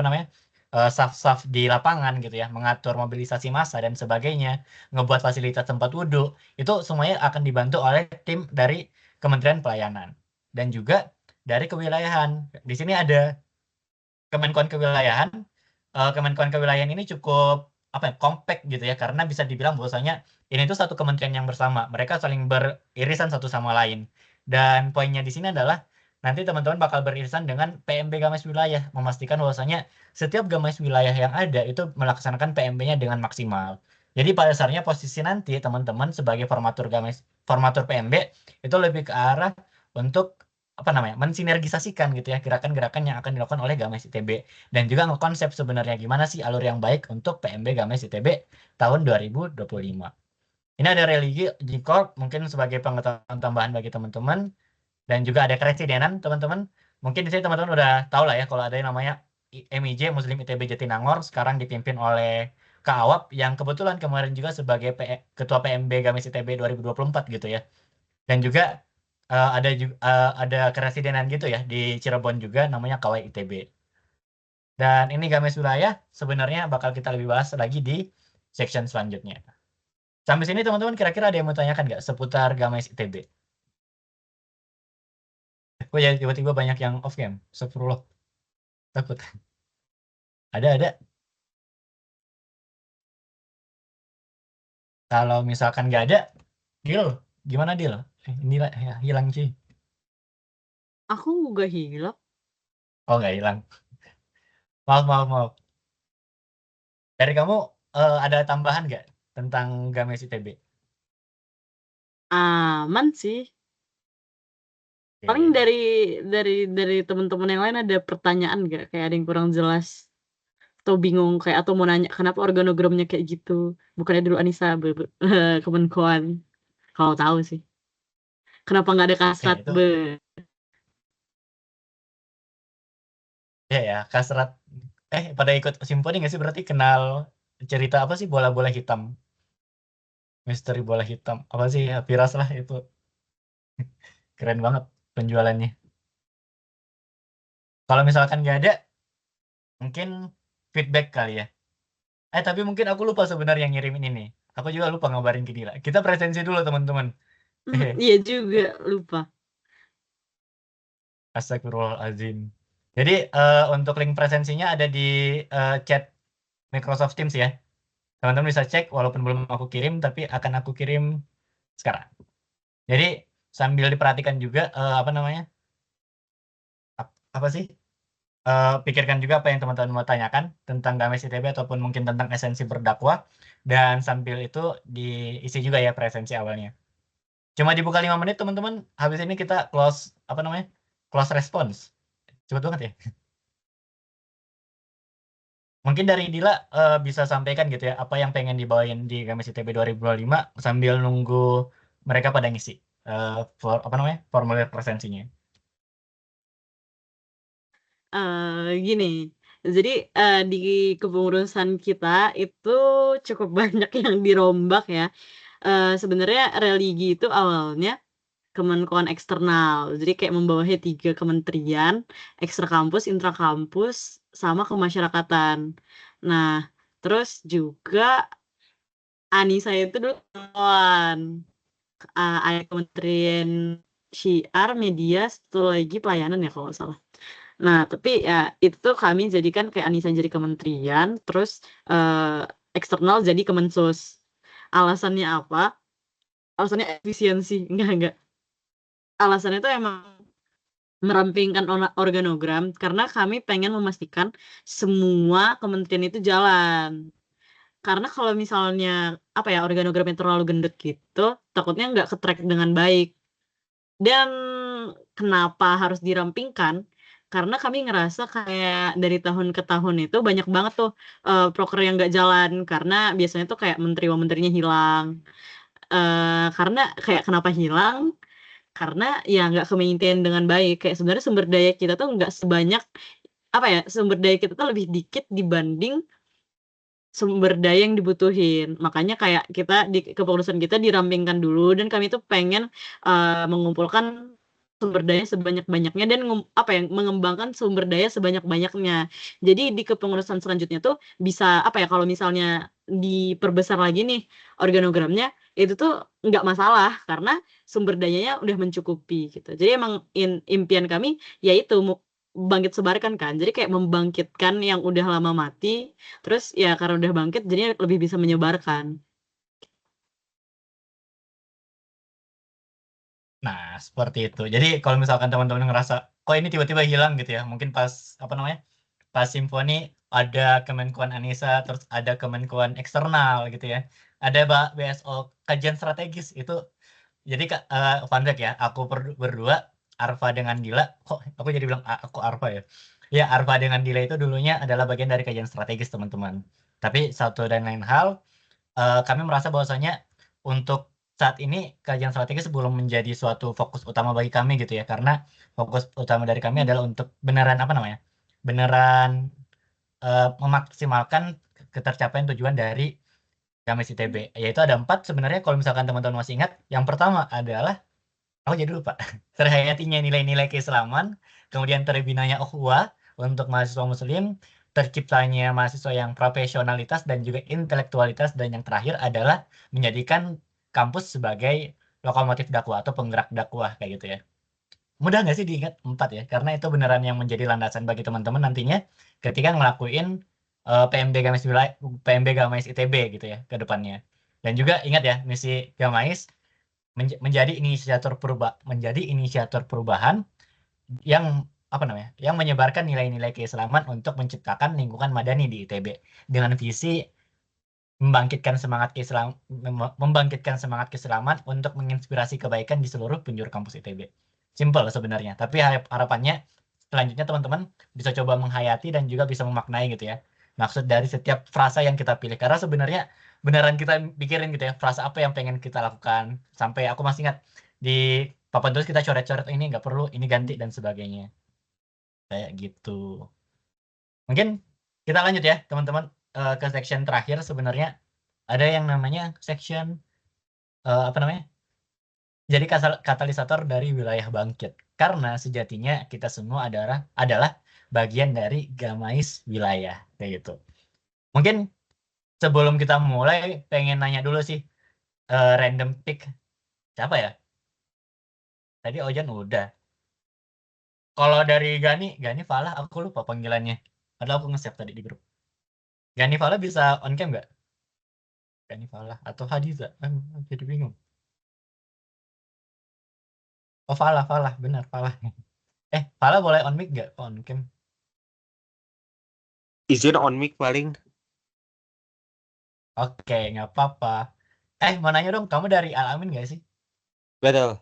A: saf-saf di lapangan gitu ya, mengatur mobilisasi massa dan sebagainya, ngebuat fasilitas tempat wudhu, itu semuanya akan dibantu oleh tim dari Kementerian Pelayanan. Dan juga dari kewilayahan. Di sini ada Kemenkon Kewilayahan. Kemenkon Kewilayahan ini cukup kompak gitu ya, karena bisa dibilang bahwasanya ini tuh satu kementerian yang bersama, mereka saling beririsan satu sama lain. Dan poinnya di sini adalah nanti teman-teman bakal beririsan dengan PMB Games Wilayah, memastikan bahwasanya setiap Games Wilayah yang ada itu melaksanakan PMB-nya dengan maksimal. Jadi pada dasarnya posisi nanti teman-teman sebagai formatur PMB itu lebih ke arah untuk mensinergisasikan gitu ya gerakan-gerakan yang akan dilakukan oleh Games ITB dan juga ngekonsep sebenarnya gimana sih alur yang baik untuk PMB Games ITB tahun 2025. Ini ada religi J-Corp mungkin sebagai pengetahuan tambahan bagi teman-teman, dan juga ada keresidenan teman-teman. Mungkin di sini teman-teman udah tahu lah ya kalau ada yang namanya MIJ Muslim ITB Jatinangor sekarang dipimpin oleh Kak Awap yang kebetulan kemarin juga sebagai Ketua PMB Games ITB 2024 gitu ya. Dan juga ada keresidenan gitu ya di Cirebon juga namanya Kawai ITB. Dan ini gamis wilayah sebenarnya bakal kita lebih bahas lagi di section selanjutnya. Sampai sini teman-teman kira-kira ada yang mau tanyakan nggak seputar gamis ITB? Oh ya, tiba-tiba banyak yang off cam. Astagfirullah. Takut. Ada. Kalau misalkan nggak ada, Dil, gimana Dil? Ini ya, hilang cuy.
B: Aku gak hilang.
A: Oh nggak hilang. Maaf. Dari kamu ada tambahan nggak tentang gamis ITB?
B: Aman sih. Paling
A: Oke.
B: dari teman-teman yang lain ada pertanyaan nggak? Kayak ada yang kurang jelas atau bingung kayak atau mau nanya kenapa organogramnya kayak gitu? Bukannya dulu Anissa Kemenkoan. Kalau tahu sih. Kenapa nggak ada kasrat
A: Itu
B: be?
A: ya kasrat. Pada ikut simfoni nggak sih? Berarti kenal cerita apa sih bola-bola hitam? Misteri bola hitam. Apa sih? Ya, Piras lah itu. Keren banget penjualannya. Kalau misalkan nggak ada, mungkin feedback kali ya. Tapi mungkin aku lupa sebenarnya yang ngirimin ini. Aku juga lupa ngabarin ke Dila. Kita presensi dulu teman-teman.
B: Iya juga lupa.
A: Astagfirullahaladzim. Jadi untuk link presensinya ada di chat Microsoft Teams ya. Teman-teman bisa cek walaupun belum aku kirim, tapi akan aku kirim sekarang. Jadi sambil diperhatikan juga apa namanya? Apa sih? Pikirkan juga apa yang teman-teman mau tanyakan tentang gamis ITB ataupun mungkin tentang esensi berdakwah, dan sambil itu diisi juga ya presensi awalnya. Cuma dibuka 5 menit teman-teman, habis ini kita close apa namanya? Close response. Cepet banget ya. Mungkin dari Dila bisa sampaikan gitu ya apa yang pengen dibawain di gamis ITB 2025 sambil nunggu mereka pada ngisi apa namanya? Formulir presensinya.
B: Gini, jadi di kepengurusan kita itu cukup banyak yang dirombak ya. Sebenarnya religi itu awalnya Kemenkoan eksternal, jadi kayak membawahi 3 kementerian, ekstra kampus, intra kampus, sama kemasyarakatan. Nah, terus juga Anissa itu dulu ada Kementerian Syiar, Media, satu lagi pelayanan ya kalau nggak salah. Nah, tapi ya itu tuh kami jadikan kayak Anissa jadi kementerian, terus eksternal jadi Kemensos. Alasannya apa? Alasannya efisiensi. Enggak. Alasannya itu emang merampingkan organogram karena kami pengen memastikan semua kementerian itu jalan. Karena kalau misalnya apa ya organogramnya terlalu gendut gitu, takutnya nggak ke-track dengan baik. Dan kenapa harus dirampingkan? Karena kami ngerasa kayak dari tahun ke tahun itu banyak banget tuh proker yang nggak jalan karena biasanya tuh kayak menteri-menterinya hilang. Karena kayak kenapa hilang? Karena ya nggak ke-maintain dengan baik. Kayak sebenarnya sumber daya kita tuh nggak sebanyak apa ya sumber daya kita tuh lebih dikit dibanding sumber daya yang dibutuhin. Makanya kayak kita di kepengurusan kita dirampingkan dulu dan kami tuh pengen mengumpulkan sumber daya sebanyak-banyaknya dan apa ya mengembangkan sumber daya sebanyak-banyaknya. Jadi di kepengurusan selanjutnya tuh bisa apa ya kalau misalnya diperbesar lagi nih organogramnya itu tuh nggak masalah karena sumber dayanya udah mencukupi gitu. Jadi emang impian kami yaitu bangkit sebarkan kan. Jadi kayak membangkitkan yang udah lama mati. Terus ya karena udah bangkit jadinya lebih bisa menyebarkan.
A: Nah, seperti itu. Jadi kalau misalkan teman-teman ngerasa kok ini tiba-tiba hilang gitu ya, mungkin pas apa namanya? Pas simfoni ada Kemenkoan Anissa, terus ada Kemenkoan eksternal gitu ya. Ada BSO kajian strategis itu. Jadi fun fact ya, aku berdua Arfa dengan Dila, kok aku jadi bilang aku Arfa ya. Ya, Arfa dengan Dila itu dulunya adalah bagian dari kajian strategis, teman-teman. Tapi satu dan lain hal, kami merasa bahwasanya untuk saat ini kajian strategis belum menjadi suatu fokus utama bagi kami gitu ya, karena fokus utama dari kami adalah untuk beneran apa namanya, beneran memaksimalkan ketercapaian tujuan dari gamis ITB, yaitu ada 4 sebenarnya kalau misalkan teman-teman masih ingat. Yang pertama adalah, aku jadi lupa, terhayatinya nilai-nilai keislaman, kemudian terbinanya ukhuwah untuk mahasiswa muslim, terciptanya mahasiswa yang profesionalitas dan juga intelektualitas, dan yang terakhir adalah menjadikan kampus sebagai lokomotif dakwah atau penggerak dakwah kayak gitu ya. Mudah nggak sih diingat 4 ya? Karena itu beneran yang menjadi landasan bagi teman-teman nantinya ketika ngelakuin PMB Gamais ITB gitu ya ke depannya. Dan juga ingat ya, misi Gamais menjadi inisiator perubahan yang yang menyebarkan nilai-nilai keislaman untuk menciptakan lingkungan madani di ITB dengan visi membangkitkan semangat keislaman untuk menginspirasi kebaikan di seluruh penjuru kampus ITB. Simple sebenarnya, tapi harapannya selanjutnya teman-teman bisa coba menghayati dan juga bisa memaknai gitu ya maksud dari setiap frasa yang kita pilih, karena sebenarnya beneran kita pikirin gitu ya frasa apa yang pengen kita lakukan. Sampai aku masih ingat di papan tulis kita coret-coret ini nggak perlu, ini ganti dan sebagainya kayak gitu. Mungkin kita lanjut ya teman-teman ke section terakhir. Sebenarnya ada yang namanya section jadi katalisator dari wilayah bangkit, karena sejatinya kita semua adalah bagian dari Gamais wilayah kayak gitu. Mungkin sebelum kita mulai pengen nanya dulu sih, random pick siapa ya? Tadi Ojan udah. Kalau dari Gani Falah aku lupa panggilannya. Padahal aku nge-save tadi di grup. Gani Falah bisa on cam nggak? Gani Falah atau Hadiza? Jadi bingung. Oh Falah, benar Falah. Falah boleh on mic nggak? On cam.
E: Izin on mic paling.
A: Oke, nggak apa-apa. Mau nanya dong, kamu dari Al-Amin nggak sih?
E: Betul.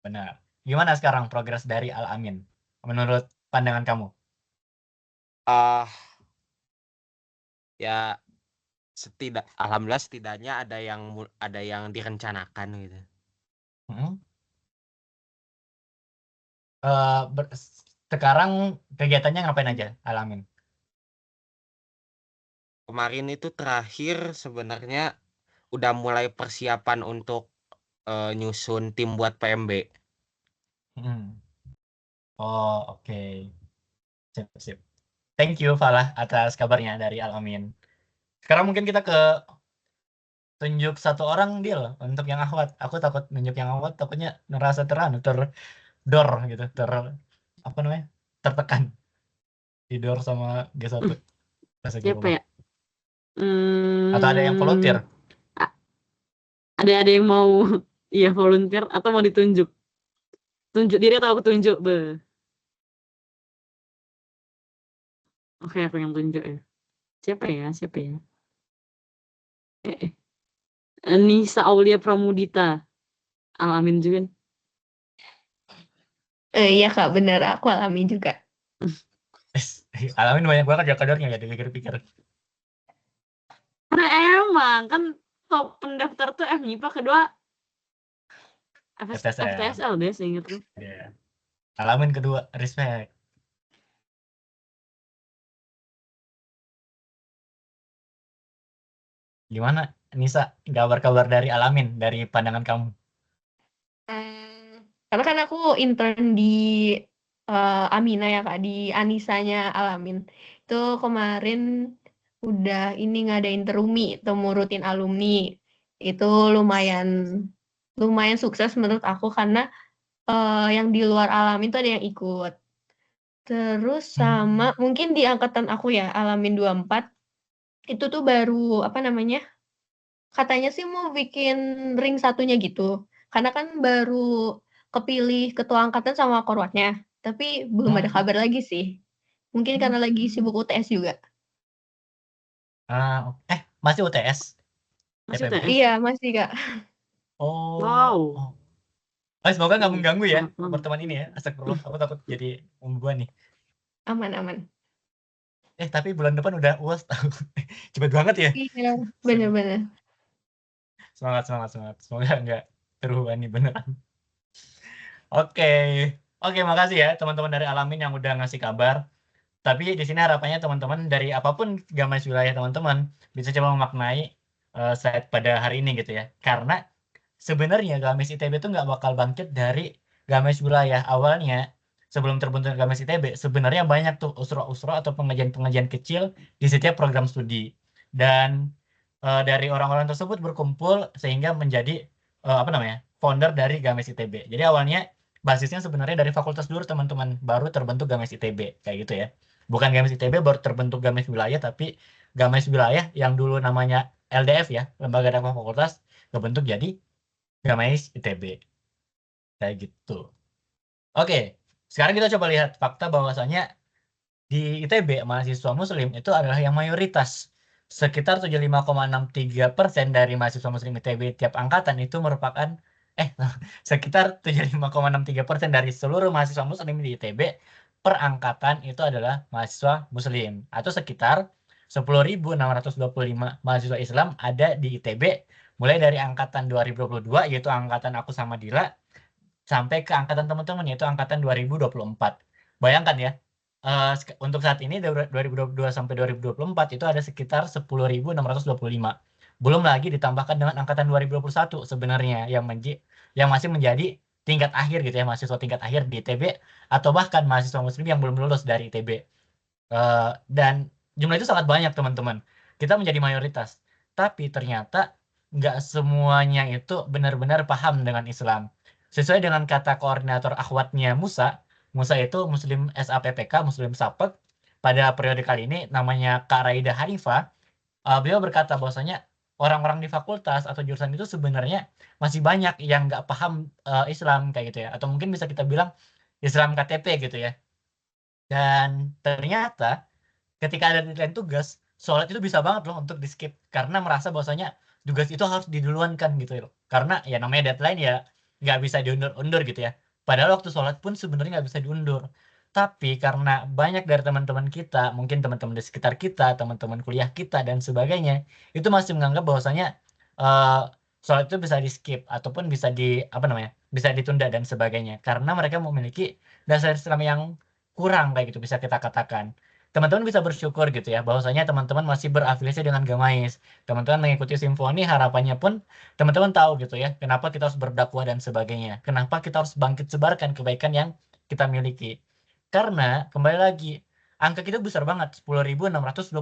A: Benar. Gimana sekarang progres dari Al-Amin menurut pandangan kamu?
E: Ya alhamdulillah setidaknya ada yang direncanakan gitu.
A: Sekarang kegiatannya ngapain aja Al-Amin?
E: Kemarin itu terakhir sebenarnya udah mulai persiapan untuk nyusun tim buat PMB.
A: Oh, oke. Sip. Thank you Falah atas kabarnya dari Al-Amin. Sekarang mungkin kita ke tunjuk satu orang deal untuk yang Ahwat. Aku takut nunjuk yang Ahwat, takutnya ngerasa terdor gitu, tertekan tidur sama G1.
B: Siapa ya?
A: Atau ada yang volunteer?
B: Ada yang mau iya volunteer atau mau ditunjuk? Tunjuk diri atau aku tunjuk, Be? Oke, aku yang tunjuk ya. Siapa ya? Nisa Aulia Pramudita. Al-Amin juga.
F: Iya Kak, bener. Aku alami juga.
A: Al-Amin banyak banget ya kadarnya ya dipikir-pikir.
B: Karena emang kan top pendaftar tuh FMIPA, kedua FTSL deh seingat gue.
A: Yeah. Al-Amin kedua, respect. Gimana Nisa, kabar-kabar dari Al-Amin dari pandangan kamu?
F: Karena kan aku intern di Amina ya Kak, di Anisanya Al-Amin. Itu kemarin udah ngadain terumi, temu rutin alumni. Itu lumayan sukses menurut aku karena yang di luar Al-Amin tuh ada yang ikut. Terus sama mungkin di angkatan aku ya, Al-Amin 24, itu tuh baru katanya sih mau bikin ring satunya gitu. Karena kan baru kepilih ketua angkatan sama korwatnya, tapi belum ada kabar lagi sih. Mungkin karena lagi sibuk UTS juga.
A: Masih UTS?
B: Masih
A: FMP?
B: UTS?
F: Iya, masih Kak.
B: Oh. Wow.
A: Semoga nggak mengganggu ya pertemuan ini ya. Astagfirullah, aku takut jadi membeban nih.
F: Aman.
A: Tapi bulan depan udah UAS tahu. Cepet banget ya.
F: Iya, bener-bener.
A: Semangat. Semoga nggak terbebani beneran. Oke, makasih ya teman-teman dari Al-Amin yang udah ngasih kabar. Tapi di sini harapannya teman-teman dari apapun Gamais wilayah teman-teman bisa coba memaknai slide pada hari ini gitu ya. Karena sebenarnya Gamais ITB itu nggak bakal bangkit dari Gamais wilayah. Awalnya sebelum terbentuk Games ITB, sebenarnya banyak tuh usro-usro atau pengajian-pengajian kecil di setiap program studi. Dan dari orang-orang tersebut berkumpul sehingga menjadi apa namanya founder dari Games ITB. Jadi awalnya basisnya sebenarnya dari fakultas dulu teman-teman, baru terbentuk Games ITB kayak gitu ya. Bukan Games ITB baru terbentuk Games Wilayah, tapi Games Wilayah yang dulu namanya LDF ya, Lembaga Dakwah Fakultas, kebentuk jadi Games ITB. Kayak gitu. Oke, sekarang kita coba lihat fakta bahwasanya di ITB mahasiswa muslim itu adalah yang mayoritas. Sekitar 75,63% dari mahasiswa muslim ITB tiap angkatan itu merupakan sekitar 75,63% dari seluruh mahasiswa muslim di ITB per angkatan itu adalah mahasiswa muslim, atau sekitar 10.625 mahasiswa Islam ada di ITB mulai dari angkatan 2022 yaitu angkatan aku sama Dila sampai ke angkatan teman-teman yaitu angkatan 2024. Bayangkan ya, untuk saat ini 2022 sampai 2024 itu ada sekitar 10.625. Belum lagi ditambahkan dengan angkatan 2021 sebenarnya yang masih menjadi tingkat akhir gitu ya, mahasiswa tingkat akhir di ITB atau bahkan mahasiswa muslim yang belum lulus dari ITB. Dan jumlah itu sangat banyak teman-teman. Kita menjadi mayoritas. Tapi ternyata nggak semuanya itu benar-benar paham dengan Islam. Sesuai dengan kata koordinator akhwatnya Musa itu Muslim SAPPK, Muslim Sapek, pada periode kali ini namanya Kak Raida Hanifah, beliau berkata bahwasanya orang-orang di fakultas atau jurusan itu sebenarnya masih banyak yang nggak paham Islam kayak gitu ya. Atau mungkin bisa kita bilang Islam KTP gitu ya. Dan ternyata ketika ada deadline tugas, sholat itu bisa banget loh untuk di skip karena merasa bahwasanya tugas itu harus diduluankan gitu loh. Karena ya namanya deadline ya nggak bisa diundur-undur gitu ya. Padahal waktu sholat pun sebenarnya nggak bisa diundur. Tapi karena banyak dari teman-teman kita, mungkin teman-teman di sekitar kita, teman-teman kuliah kita dan sebagainya, itu masih menganggap bahwasanya eh, sholat itu bisa di skip ataupun bisa bisa ditunda dan sebagainya. Karena mereka memiliki dasar Islam yang kurang kayak gitu bisa kita katakan. Teman-teman bisa bersyukur gitu ya bahwasanya teman-teman masih berafiliasi dengan Gamais. Teman-teman mengikuti simfoni, harapannya pun teman-teman tahu gitu ya kenapa kita harus berdakwah dan sebagainya. Kenapa kita harus bangkit sebarkan kebaikan yang kita miliki. Karena kembali lagi angka kita besar banget 10.625.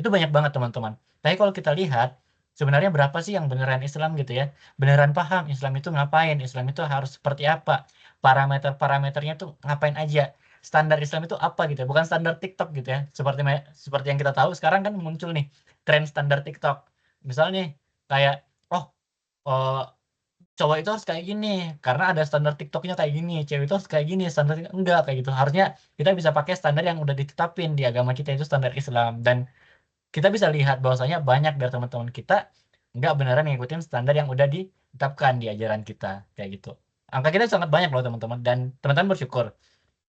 A: Itu banyak banget teman-teman. Tapi kalau kita lihat sebenarnya berapa sih yang beneran Islam gitu ya? Beneran paham Islam itu ngapain? Islam itu harus seperti apa? Parameter-parameternya tuh ngapain aja? Standar Islam itu apa gitu ya? Bukan standar TikTok gitu ya. Seperti yang kita tahu sekarang kan muncul nih tren standar TikTok. Misalnya nih kayak oh, cowok itu harus kayak gini karena ada standar TikToknya kayak gini, cewek itu harus kayak gini, standar enggak kayak gitu. Harusnya kita bisa pakai standar yang udah ditetapin di agama kita itu standar Islam, dan kita bisa lihat bahwasanya banyak dari teman-teman kita nggak beneran ngikutin standar yang udah ditetapkan di ajaran kita kayak gitu. Angka kita sangat banyak loh teman-teman, dan teman-teman bersyukur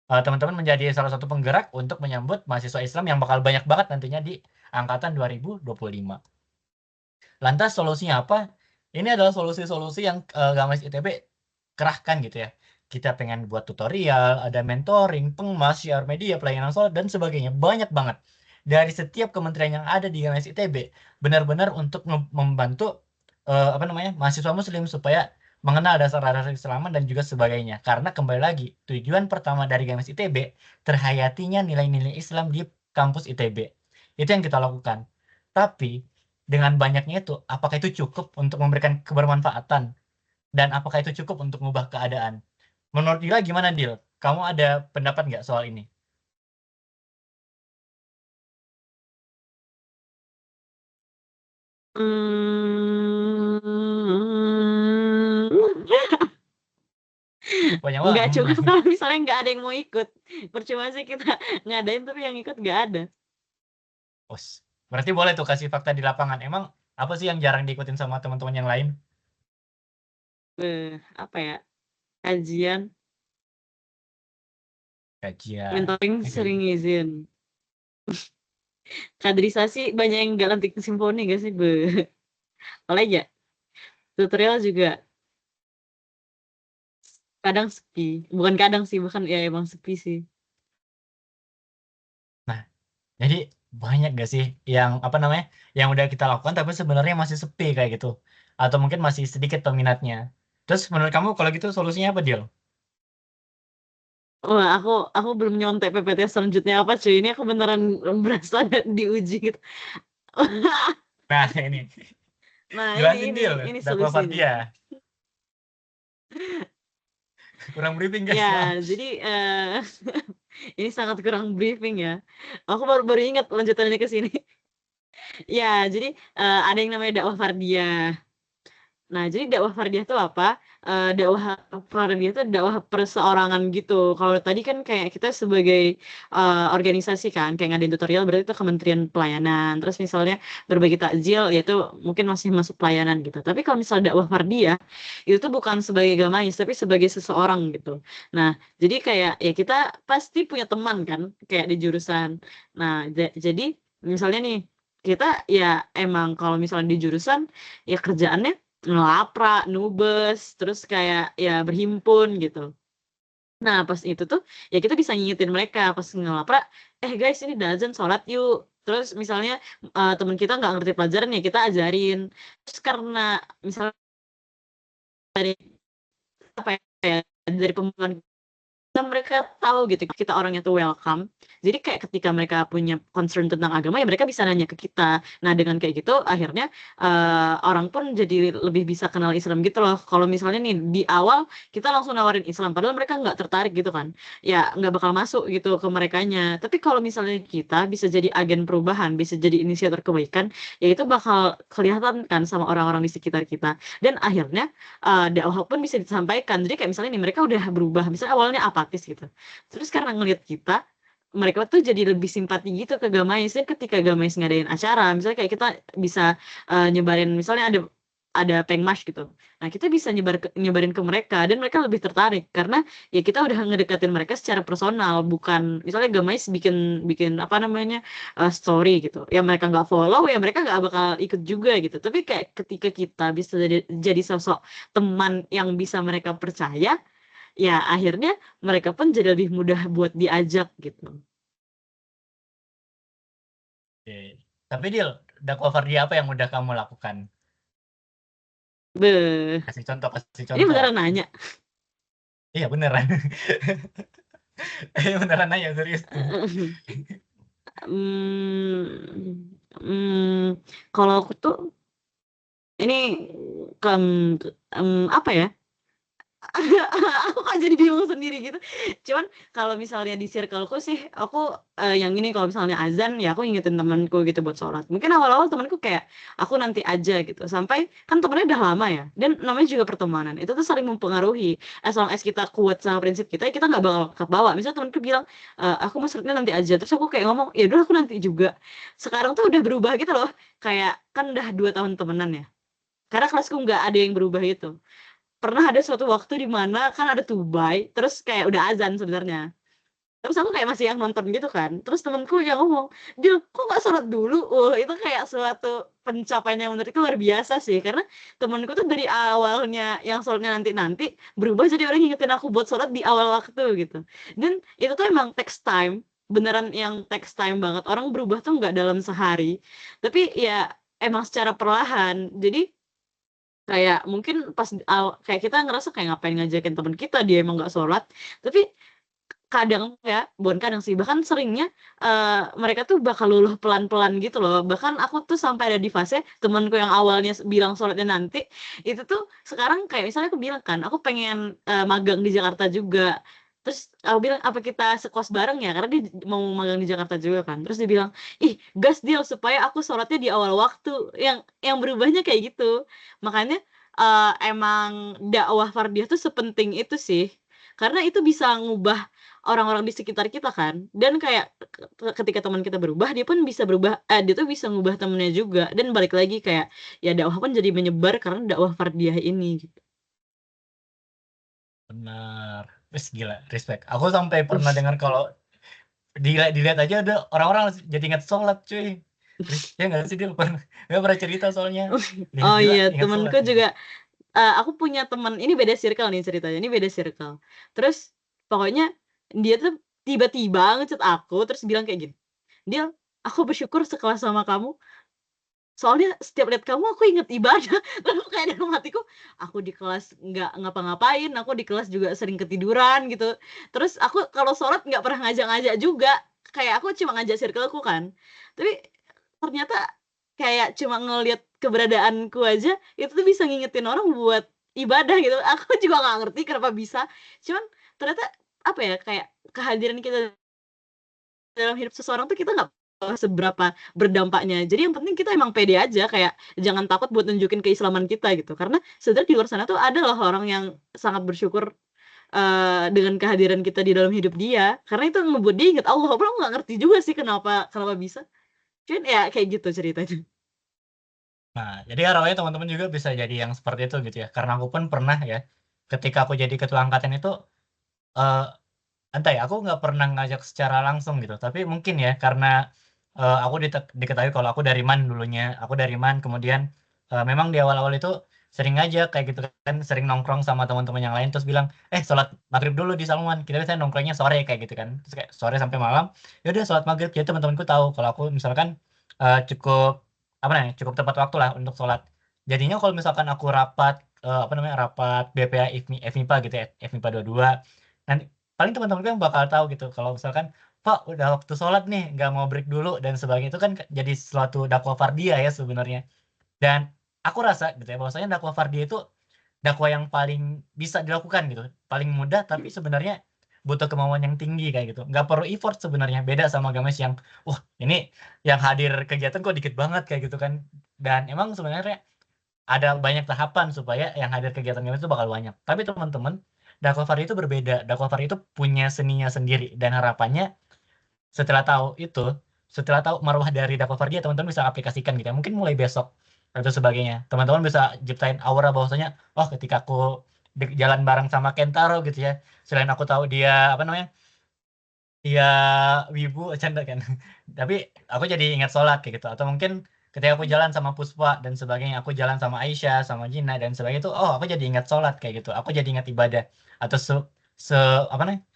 A: teman-teman menjadi salah satu penggerak untuk menyambut mahasiswa Islam yang bakal banyak banget nantinya di angkatan 2025. Lantas solusinya apa? Ini adalah solusi-solusi yang Games ITB kerahkan gitu ya. Kita pengen buat tutorial, ada mentoring, pengemas, siar media, pelayanan sholat, dan sebagainya. Banyak banget. Dari setiap kementerian yang ada di Games ITB, benar-benar untuk membantu mahasiswa muslim supaya mengenal dasar-dasar keislaman dan juga sebagainya. Karena kembali lagi, tujuan pertama dari Games ITB, terhayatinya nilai-nilai Islam di kampus ITB. Itu yang kita lakukan. Tapi, dengan banyaknya itu, apakah itu cukup untuk memberikan kebermanfaatan? Dan apakah itu cukup untuk mengubah keadaan? Menurut Dila gimana, Dil? Kamu ada pendapat nggak soal ini? Banyak
B: Nggak
A: banget.
B: cukup kalau misalnya nggak ada yang mau ikut. Percuma sih kita ngadain tapi yang ikut nggak ada.
A: Berarti boleh tuh kasih fakta di lapangan. Emang apa sih yang jarang diikutin sama teman-teman yang lain?
B: Apa ya? Kajian, mentoring
A: Oke.
B: sering izin. Kaderisasi banyak yang nggak lantik simfoni gak sih? Oleh aja. Tutorial juga kadang sepi. Bukan kadang sih, bahkan ya emang sepi sih.
A: Nah, jadi banyak gak sih yang yang udah kita lakukan tapi sebenarnya masih sepi kayak gitu, atau mungkin masih sedikit peminatnya. Terus menurut kamu kalau gitu solusinya apa, Dil?
B: Wah, aku belum nyontek PPT selanjutnya apa cuy. Ini aku beneran berasa diuji gitu.
A: Nah, ini.
B: Nah,
A: Jelasin Dil,
B: ini
A: dakwah
B: solusinya.
A: Fardia. Kurang briefing guys, maaf.
B: Ya, jadi ini sangat kurang briefing ya. Aku baru ingat lanjutannya ke sini. Ya, jadi ada yang namanya dakwah Fardiyah. Nah, jadi dakwah Fardiyah itu apa? Dakwah Fardiyah itu dakwah perseorangan gitu. Kalau tadi kan kayak kita sebagai organisasi kan, kayak ngadain tutorial berarti itu Kementerian Pelayanan. Terus misalnya berbagi takjil, yaitu mungkin masih masuk pelayanan gitu. Tapi kalau misalnya dakwah Fardiyah, itu tuh bukan sebagai gamais, tapi sebagai seseorang gitu. Nah, jadi kayak ya kita pasti punya teman kan, kayak di jurusan. Nah, jadi misalnya nih, kita ya emang kalau misalnya di jurusan, ya kerjaannya ngelaprak, nubes, terus kayak ya berhimpun gitu. Nah, pas itu tuh ya kita bisa ngingetin mereka pas ngelaprak, guys ini azan sholat yuk. Terus misalnya teman kita nggak ngerti pelajaran ya kita ajarin. Terus karena misalnya dari apa ya dari pembukaan mereka tahu gitu kita orangnya tuh welcome. Jadi kayak ketika mereka punya concern tentang agama ya mereka bisa nanya ke kita. Nah dengan kayak gitu akhirnya orang pun jadi lebih bisa kenal Islam gitu loh. Kalau misalnya nih di awal kita langsung nawarin Islam padahal mereka nggak tertarik gitu kan. Ya nggak bakal masuk gitu ke merekanya. Tapi kalau misalnya kita bisa jadi agen perubahan, bisa jadi inisiator kebaikan, ya itu bakal kelihatan kan sama orang-orang di sekitar kita. Dan akhirnya dakwah pun bisa disampaikan. Jadi kayak misalnya nih mereka udah berubah, misalnya awalnya apatis gitu. Terus karena ngelihat kita, mereka tuh jadi lebih simpati gitu ke Gamais. Dan ketika Gamais ngadain acara, misalnya kayak kita bisa nyebarin, misalnya ada pengmas gitu. Nah kita bisa nyebarin ke mereka dan mereka lebih tertarik karena ya kita udah ngedekatin mereka secara personal, bukan misalnya Gamais bikin apa namanya story gitu. Ya mereka nggak follow, ya mereka nggak bakal ikut juga gitu. Tapi kayak ketika kita bisa jadi sosok teman yang bisa mereka percaya, ya akhirnya mereka pun jadi lebih mudah buat diajak gitu.
A: Oke. Tapi Dil, dakwah Fardia apa yang udah kamu lakukan?
B: Beh,
A: Kasih contoh, kasih
B: ini
A: contoh.
B: beneran nanya.
A: Iya beneran. Iya beneran nanya, serius.
B: Kalau aku tuh ini apa ya? Aku kan jadi bingung sendiri gitu. Cuman kalau misalnya di circleku sih, aku yang ini kalau misalnya azan ya aku ingetin temanku gitu buat sholat. Mungkin awal-awal temanku kayak aku nanti aja gitu. Sampai kan temennya udah lama ya. Dan namanya juga pertemanan. Itu tuh saling mempengaruhi. As long as kita kuat sama prinsip kita nggak bakal kebawa. Misalnya temanku bilang, aku mau sholatnya nanti aja. Terus aku kayak ngomong, ya udah aku nanti juga. Sekarang tuh udah berubah gitu loh. Kayak kan udah 2 tahun temenan ya. Karena kelasku nggak ada yang berubah itu. Pernah ada suatu waktu di mana kan ada tubai, terus kayak udah azan sebenarnya. Terus aku kayak masih yang nonton gitu kan. Terus temenku yang ngomong, "Dil, kok nggak sholat dulu?" Itu kayak suatu pencapaian yang menurutku luar biasa sih. Karena temenku tuh dari awalnya yang sholatnya nanti-nanti, berubah jadi orang ngingetin aku buat sholat di awal waktu gitu. Dan itu tuh emang takes time, beneran yang takes time banget. Orang berubah tuh nggak dalam sehari. Tapi ya emang secara perlahan. Jadi kayak mungkin pas kayak kita ngerasa kayak ngapain ngajakin teman kita, dia emang nggak sholat. Tapi kadang ya, bukan kadang sih, bahkan seringnya mereka tuh bakal luluh pelan-pelan gitu loh. Bahkan aku tuh sampai ada di fase temanku yang awalnya bilang sholatnya nanti, itu tuh sekarang kayak misalnya aku bilang kan, aku pengen magang di Jakarta juga. Terus aku bilang, apa kita sekos bareng ya? Karena dia mau magang di Jakarta juga kan. Terus dia bilang, ih gas deal supaya aku sholatnya di awal waktu. Yang berubahnya kayak gitu. Makanya emang dakwah fardiyah tuh sepenting itu sih. Karena itu bisa ngubah orang-orang di sekitar kita kan. Dan kayak ketika teman kita berubah, dia pun bisa berubah, dia tuh bisa ngubah temennya juga. Dan balik lagi kayak ya dakwah pun jadi menyebar karena dakwah fardiyah ini gitu.
A: Benar. Wis gila, respect. Aku sampai pernah dengar kalau dilihat aja ada orang-orang jadi ingat sholat cuy. Ya nggak sih dia pernah cerita soalnya.
B: Oh
A: Gila,
B: iya,
A: ingat sholat
B: temanku
A: gitu.
B: juga aku punya teman, ini beda circle nih ceritanya, ini beda circle. Terus pokoknya dia tuh tiba-tiba ngechat aku terus bilang kayak gini, "Dil, aku bersyukur sekelas sama kamu." Soalnya setiap lihat kamu aku inget ibadah. Lalu kayak dalam hatiku, aku di kelas nggak ngapa-ngapain, aku di kelas juga sering ketiduran gitu. Terus aku kalau sholat nggak pernah ngajak-ngajak juga. Kayak aku cuma ngajak circleku kan. Tapi ternyata kayak cuma ngelihat keberadaanku aja, itu tuh bisa ngingetin orang buat ibadah gitu. Aku juga nggak ngerti kenapa bisa. Cuman ternyata apa ya, kayak kehadiran kita dalam hidup seseorang tuh kita nggak tahu seberapa berdampaknya. Jadi yang penting kita emang pede aja, kayak jangan takut buat nunjukin keislaman kita gitu. Karena sebenarnya di luar sana tuh ada loh orang yang sangat bersyukur dengan kehadiran kita di dalam hidup dia. Karena itu ngebuat dia inget Allah. Walaupun aku nggak ngerti juga sih kenapa bisa. Cuman ya kayak gitu ceritanya.
A: Nah, jadi harapannya teman-teman juga bisa jadi yang seperti itu gitu ya. Karena aku pun pernah ya, ketika aku jadi ketua angkatan itu, eh entah ya, aku nggak pernah ngajak secara langsung gitu. Tapi mungkin ya, karena aku diketahui kalau aku dari MAN dulunya. Aku dari MAN, kemudian memang di awal-awal itu sering aja kayak gitu kan, sering nongkrong sama teman-teman yang lain, terus bilang, sholat maghrib dulu di Salman. Kita biasanya nongkrongnya sore kayak gitu kan. Terus kayak sore sampai malam, ya udah sholat maghrib. Jadi teman-temanku tahu kalau aku misalkan cukup apa namanya, cukup tepat waktu lah untuk sholat. Jadinya kalau misalkan aku rapat apa namanya, rapat BPA FMIPA gitu ya, FMIPA 22, nanti paling teman-teman yang bakal tahu gitu kalau misalkan Pak udah waktu sholat nih, nggak mau break dulu dan sebagainya. Itu kan jadi suatu dakwah fardhiyah ya sebenarnya. Dan aku rasa gitu ya, bahwasanya dakwah fardhiyah itu dakwah yang paling bisa dilakukan gitu, paling mudah, tapi sebenarnya butuh kemauan yang tinggi kayak gitu. Nggak perlu effort sebenarnya, beda sama games yang wah ini yang hadir kegiatan kok dikit banget kayak gitu kan. Dan emang sebenarnya ada banyak tahapan supaya yang hadir kegiatan games itu bakal banyak. Tapi teman-teman, dakwah fardhiyah itu berbeda. Dakwah fardhiyah itu punya seninya sendiri, dan harapannya setelah tahu itu, setelah tahu marwah dari dakwah fardhiyah, teman-teman bisa aplikasikan gitu ya. Mungkin mulai besok atau sebagainya. Teman-teman bisa ciptain aura bahwasanya, oh ketika aku jalan bareng sama Kentaro gitu ya, selain aku tahu dia apa namanya, dia wibu, canda kan. Tapi aku jadi ingat sholat kayak gitu. Atau mungkin ketika aku jalan sama Puspa dan sebagainya, aku jalan sama Aisyah, sama Gina dan sebagainya itu, oh aku jadi ingat sholat kayak gitu. Aku jadi ingat ibadah. Atau se apa namanya,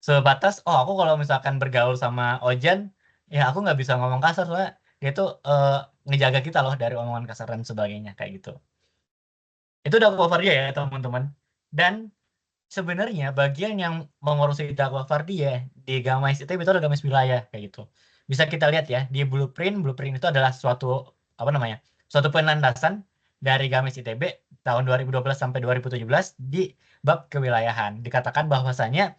A: sebatas oh aku kalau misalkan bergaul sama Ojan, ya aku nggak bisa ngomong kasar soalnya dia tuh ngejaga kita loh dari omongan kasar dan sebagainya kayak gitu. Itu dakwah fardhiyah ya teman-teman. Dan sebenarnya bagian yang mengurusi dakwah fardhiyah di Gamais ITB itu adalah Gamais wilayah kayak gitu. Bisa kita lihat ya di blueprint. Blueprint itu adalah suatu apa namanya, suatu penlandasan dari Gamais ITB tahun 2012 sampai 2017 di bab kewilayahan. Dikatakan bahwasanya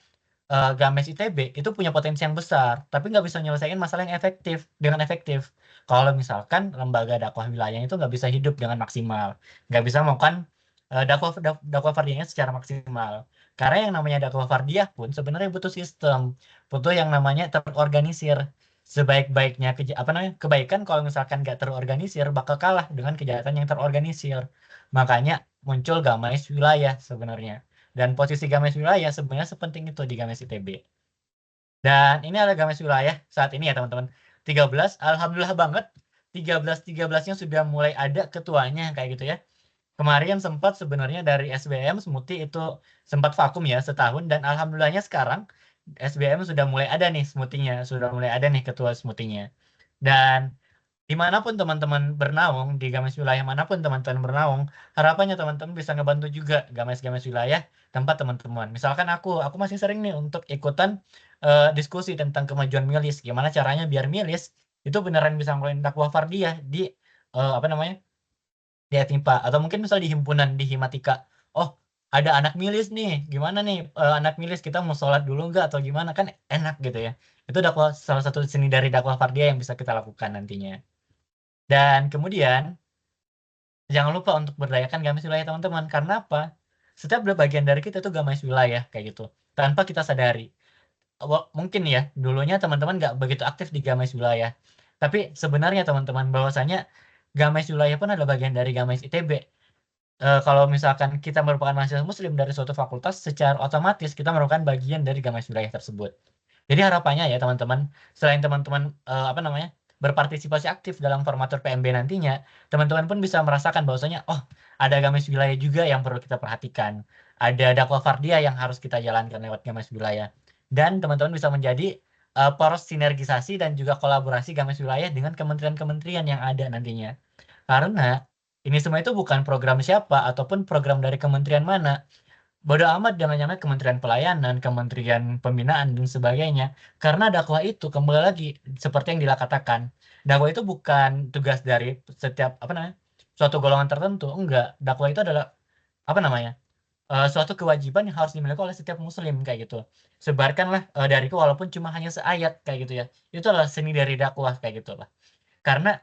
A: Games ITB itu punya potensi yang besar, tapi nggak bisa nyelesain masalah yang efektif dengan efektif. Kalau misalkan lembaga dakwah wilayah itu nggak bisa hidup dengan maksimal, nggak bisa melakukan dakwah fardiyahnya secara maksimal. Karena yang namanya dakwah fardiyah pun sebenarnya butuh sistem, butuh yang namanya terorganisir. Sebaik-baiknya apa namanya, kebaikan kalau misalkan nggak terorganisir bakal kalah dengan kejahatan yang terorganisir. Makanya muncul Gamais wilayah sebenarnya. Dan posisi Games wilayah sebenarnya sepenting itu di Games ITB. Dan ini adalah Games wilayah saat ini ya teman-teman. 13, alhamdulillah banget. 13-13-nya sudah mulai ada ketuanya kayak gitu ya. Kemarin sempat sebenarnya dari SBM Smuti itu sempat vakum ya setahun, dan alhamdulillahnya sekarang SBM sudah mulai ada nih smutinya, sudah mulai ada nih ketua smutinya. Dan dimanapun teman-teman bernaung, di games wilayah manapun teman-teman bernaung, harapannya teman-teman bisa ngebantu juga games-games wilayah tempat teman-teman. Misalkan aku masih sering nih untuk ikutan diskusi tentang kemajuan milis. Gimana caranya biar milis itu beneran bisa ngelakuin dakwah fardhiyah di apa namanya, di FMIPA. Atau mungkin misal di himpunan, di Himatika. Oh, ada anak milis nih. Gimana nih anak milis, kita mau sholat dulu nggak atau gimana? Kan enak gitu ya. Itu dakwah, salah satu seni dari dakwah fardhiyah yang bisa kita lakukan nantinya. Dan kemudian jangan lupa untuk berdayakan gamis wilayah teman-teman. Karena apa? Setiap bagian dari kita itu gamis wilayah kayak gitu. Tanpa kita sadari. Mungkin ya, dulunya teman-teman nggak begitu aktif di gamis wilayah. Tapi sebenarnya teman-teman, bahwasanya gamis wilayah pun adalah bagian dari gamis ITB. Kalau misalkan kita merupakan mahasiswa muslim dari suatu fakultas, secara otomatis kita merupakan bagian dari gamis wilayah tersebut. Jadi harapannya ya teman-teman, selain teman-teman apa namanya, berpartisipasi aktif dalam formatur PMB nantinya, teman-teman pun bisa merasakan bahwasanya oh, ada gamis wilayah juga yang perlu kita perhatikan. Ada dakwah fardhiyah yang harus kita jalankan lewat gamis wilayah. Dan teman-teman bisa menjadi poros sinergisasi dan juga kolaborasi gamis wilayah dengan kementerian-kementerian yang ada nantinya. Karena ini semua itu bukan program siapa ataupun program dari kementerian mana. Bodo amat jangan-jangan Kementerian Pelayanan, Kementerian Pembinaan dan sebagainya. Karena dakwah itu kembali lagi seperti yang Dila katakan, dakwah itu bukan tugas dari setiap suatu golongan tertentu. Enggak, dakwah itu adalah suatu kewajiban yang harus dimiliki oleh setiap muslim kayak gitu. Sebarkanlah dariku walaupun cuma hanya seayat kayak gitu ya. Itu adalah seni dari dakwah kayak gitu lah. Karena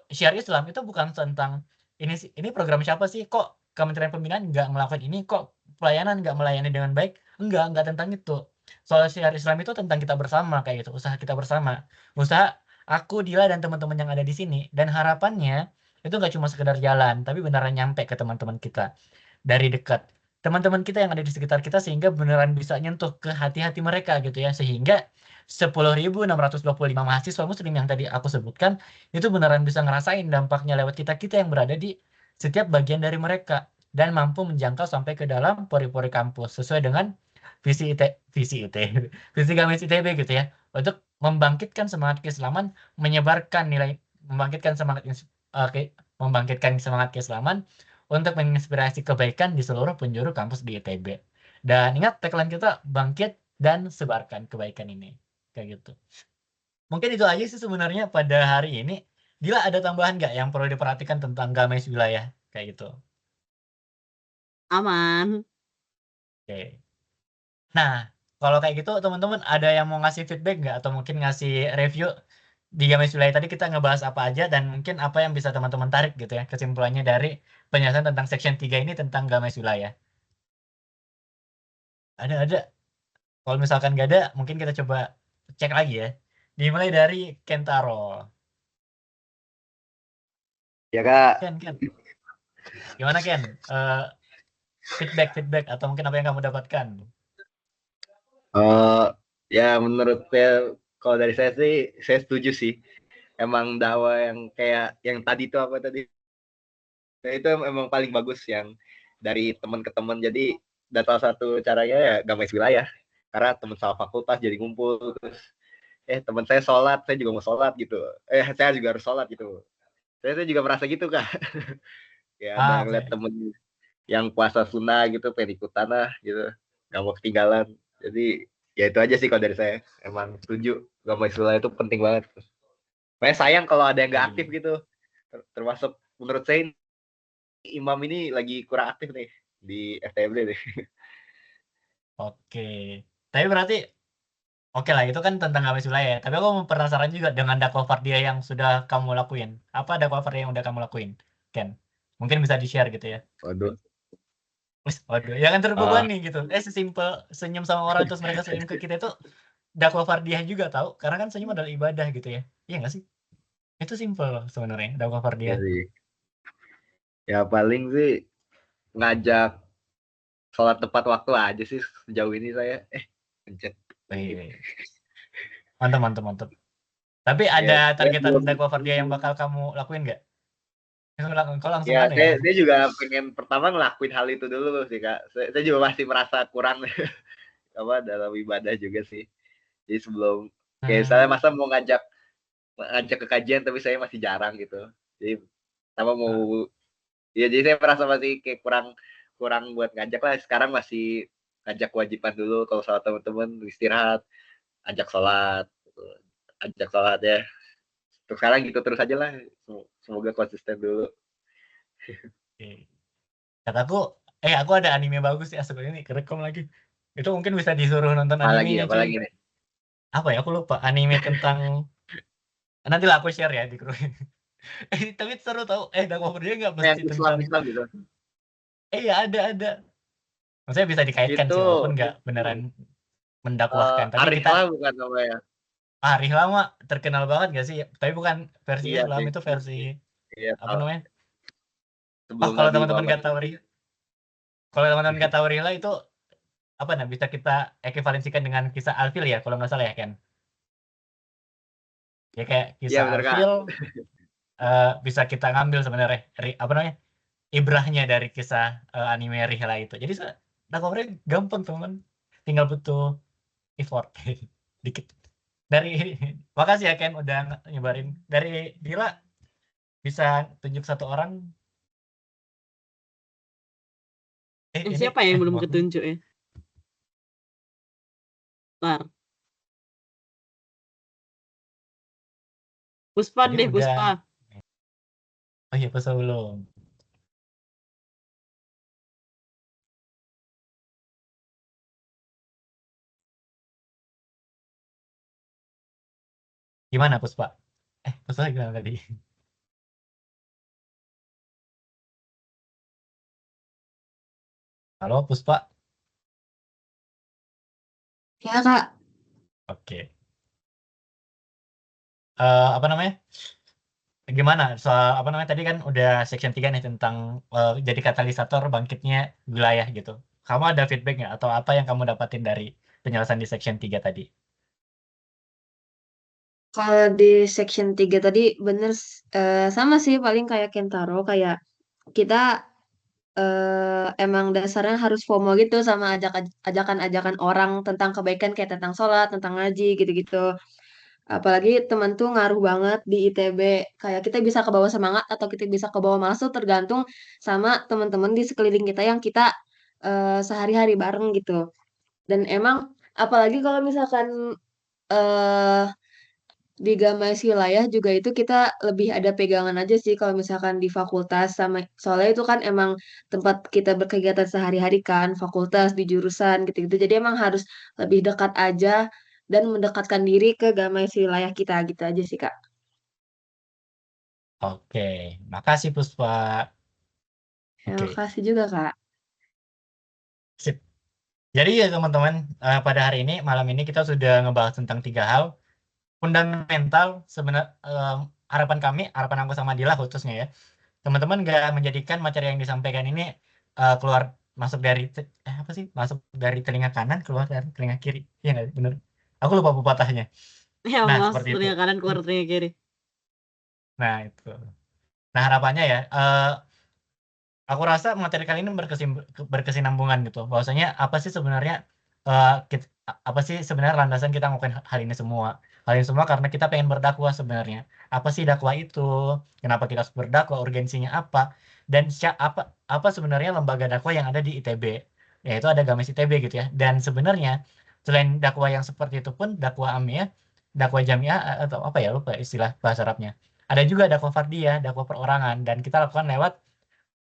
A: syiar Islam itu bukan tentang ini program siapa sih, kok Kementerian Pembinaan nggak ngelakuin ini, kok pelayanan nggak melayani dengan baik, enggak tentang itu. Soal syiar Islam itu tentang kita bersama kayak gitu, usaha kita bersama, usaha aku, Dila dan teman-teman yang ada di sini, dan harapannya itu nggak cuma sekedar jalan, tapi beneran nyampe ke teman-teman kita dari dekat, teman-teman kita yang ada di sekitar kita, sehingga beneran bisa nyentuh ke hati-hati mereka gitu ya, sehingga 10.625 mahasiswa muslim yang tadi aku sebutkan itu beneran bisa ngerasain dampaknya lewat kita-kita yang berada di setiap bagian dari mereka dan mampu menjangkau sampai ke dalam pori-pori kampus sesuai dengan visi Gamis ITB gitu ya, untuk membangkitkan semangat keislaman, membangkitkan semangat keislaman untuk menginspirasi kebaikan di seluruh penjuru kampus di ITB. Dan ingat tagline kita, bangkit dan sebarkan kebaikan ini. Kayak gitu. Mungkin itu aja sih sebenarnya pada hari ini. Dila, ada tambahan nggak yang perlu diperhatikan tentang gamis wilayah? Kayak gitu.
B: Aman.
A: Oke. Nah, kalau kayak gitu teman-teman ada yang mau ngasih feedback nggak? Atau mungkin ngasih review di gamis wilayah tadi kita ngebahas apa aja dan mungkin apa yang bisa teman-teman tarik gitu ya, kesimpulannya dari penjelasan tentang section 3 ini tentang gamis wilayah. Ada. Kalau misalkan nggak ada, mungkin kita coba cek lagi ya. Dimulai dari Kentaro.
G: Ya Kak,
A: Ken. Gimana Ken? Feedback atau mungkin apa yang kamu dapatkan?
G: ya menurut saya, kalau dari saya sih, saya setuju sih. Emang dakwah yang kayak yang tadi tuh apa tadi? Nah, itu emang paling bagus yang dari teman ke teman. Jadi salah satu caranya ya gamis wilayah. Karena teman sama fakultas jadi ngumpul, terus teman saya sholat, saya juga mau sholat gitu. Saya juga harus sholat gitu. Saya juga merasa gitu Kak. Ya ada ngeliat
A: Oke.
G: temen yang puasa sunnah gitu, pengen ikutan lah gitu, nggak mau ketinggalan. Jadi ya itu aja sih kalau dari saya. Emang setuju, gamis wilayah itu penting banget. Makanya sayang kalau ada yang nggak aktif gitu. Termasuk menurut saya imam ini lagi kurang aktif nih di FTMD nih.
A: Oke. Tapi berarti oke lah, itu kan tentang gamis wilayah ya. Tapi aku penasaran juga dengan dakwah fardiyah yang sudah kamu lakuin. Apa dakwah fardiyah yang udah kamu lakuin, Ken? Mungkin bisa di-share gitu ya.
G: Waduh.
A: Waduh, jangan terbebani gitu. Sesimpel senyum sama orang terus mereka senyum ke kita itu dakwah fardiyah juga tahu. Karena kan senyum adalah ibadah gitu ya. Iya nggak sih? Itu simpel loh sebenarnya dakwah
G: Ya
A: fardiyah.
G: sih. Ya paling sih ngajak sholat tepat waktu aja sih sejauh ini saya. Pencet.
A: Mantap. Tapi ada targetan dakwah fardiyah yang bakal kamu lakuin nggak? Kau langsung
G: Ya,
A: ya?
G: saya juga pengen pertama ngelakuin hal itu dulu sih Kak. Saya juga masih merasa kurang apa dalam ibadah juga sih. Jadi sebelum kayak saya masa mau ngajak ke kajian tapi saya masih jarang gitu. Jadi sama mau ya jadi saya merasa masih kayak kurang buat ngajak lah. Sekarang masih ngajak kewajiban dulu, kalau sama teman-teman istirahat, ajak sholat ya. Terus sekarang gitu terus aja lah. Semoga konsisten dulu.
A: Oke. Kataku, aku ada anime bagus ya sebenarnya nih, kerekom lagi. Itu mungkin bisa disuruh nonton animenya, cuy.
G: Apalagi nih?
A: Apa ya? Aku lupa. Anime tentang nanti lah aku share ya di grup. Tapi seru tau. Dakwah fardiyah nggak mesti
G: Yang
A: tentang.
G: Islam gitu.
A: Iya ada. Maksudnya bisa dikaitkan sih,
G: Itu
A: walaupun nggak beneran mendakwahkan. Tapi kita
G: Arihlah bukan namanya.
A: Hari Lama terkenal banget gak sih? Tapi bukan versi
G: Iya
A: Islam,
G: sih.
A: itu versi
G: Iya,
A: apa namanya?
G: sebelum
A: Kalau
G: Nabi
A: teman-teman
G: Muhammad.
A: nggak tahu Rihla itu apa bisa kita ekuivalensikan dengan kisah Alfil ya, kalau nggak salah ya Ken? Ya kayak
G: Iya
A: kisah
G: benar Kak.
A: Alfil bisa kita ngambil sebenarnya apa namanya? Ibrahnya dari kisah anime Rihla itu. Jadi dakwahnya gampang teman, tinggal butuh effort dikit. Makasih ya Ken udah nyebarin. Dari Dila Bisa tunjuk satu orang. Ini
B: Siapa yang belum
A: mohon.
B: ketunjuk ya? Tar. Puspa
A: Tadi
B: deh,
A: udah.
B: Puspa.
A: Oh iya, Puspa belum. Gimana Puspa? Puspa gimana tadi? Halo Puspa?
F: Ya, Kak.
A: Oke. Apa namanya? Gimana soal apa namanya tadi kan udah section 3 nih tentang jadi katalisator bangkitnya wilayah gitu. Kamu ada feedback nggak atau apa yang kamu dapatin dari penjelasan di section 3 tadi?
F: Kalau di section 3 tadi bener sama sih paling kayak Kentaro kayak kita emang dasarnya harus FOMO gitu sama ajakan-ajakan orang tentang kebaikan kayak tentang sholat, tentang ngaji gitu-gitu. Apalagi teman tuh ngaruh banget di ITB. Kayak kita bisa ke bawah semangat atau kita bisa ke bawah malas tuh tergantung sama teman-teman di sekeliling kita yang kita sehari-hari bareng gitu. Dan emang apalagi kalau misalkan eh di Gamais wilayah juga itu kita lebih ada pegangan aja sih kalau misalkan di fakultas sama soalnya itu kan emang tempat kita berkegiatan sehari-hari kan fakultas di jurusan gitu-gitu jadi emang harus lebih dekat aja dan mendekatkan diri ke Gamais wilayah kita gitu aja sih Kak.
A: Oke, makasih Puspa.
F: Terima
A: Oke,
F: kasih juga Kak.
A: sip. Jadi ya teman-teman, pada hari ini malam ini kita sudah ngebahas tentang 3 hal fundamental sebenarnya harapan aku sama Dila khususnya ya. Teman-teman nggak menjadikan materi yang disampaikan ini keluar masuk dari apa sih? Masuk dari telinga kanan keluar dari telinga kiri. Iya nggak? Bener. Aku lupa pepatahnya.
B: Ya,
A: Nah,
B: mas
A: seperti itu.
B: telinga kanan keluar telinga kiri.
A: Nah, itu. Nah, harapannya ya, aku rasa materi kali ini berkesinambungan gitu. Bahwasanya apa sih sebenarnya apa sih sebenarnya landasan kita ngelakuin hal ini semua? Hal ini semua karena kita pengen berdakwah sebenarnya. Apa sih dakwah itu? Kenapa kita harus berdakwah? Urgensinya apa? Dan apa sebenarnya lembaga dakwah yang ada di ITB? Yaitu ada Games ITB gitu ya. Dan sebenarnya selain dakwah yang seperti itu pun dakwah amiyah, dakwah jamiah atau apa ya lupa istilah bahasa Arabnya. Ada juga dakwah fardiyah, dakwah perorangan dan kita lakukan lewat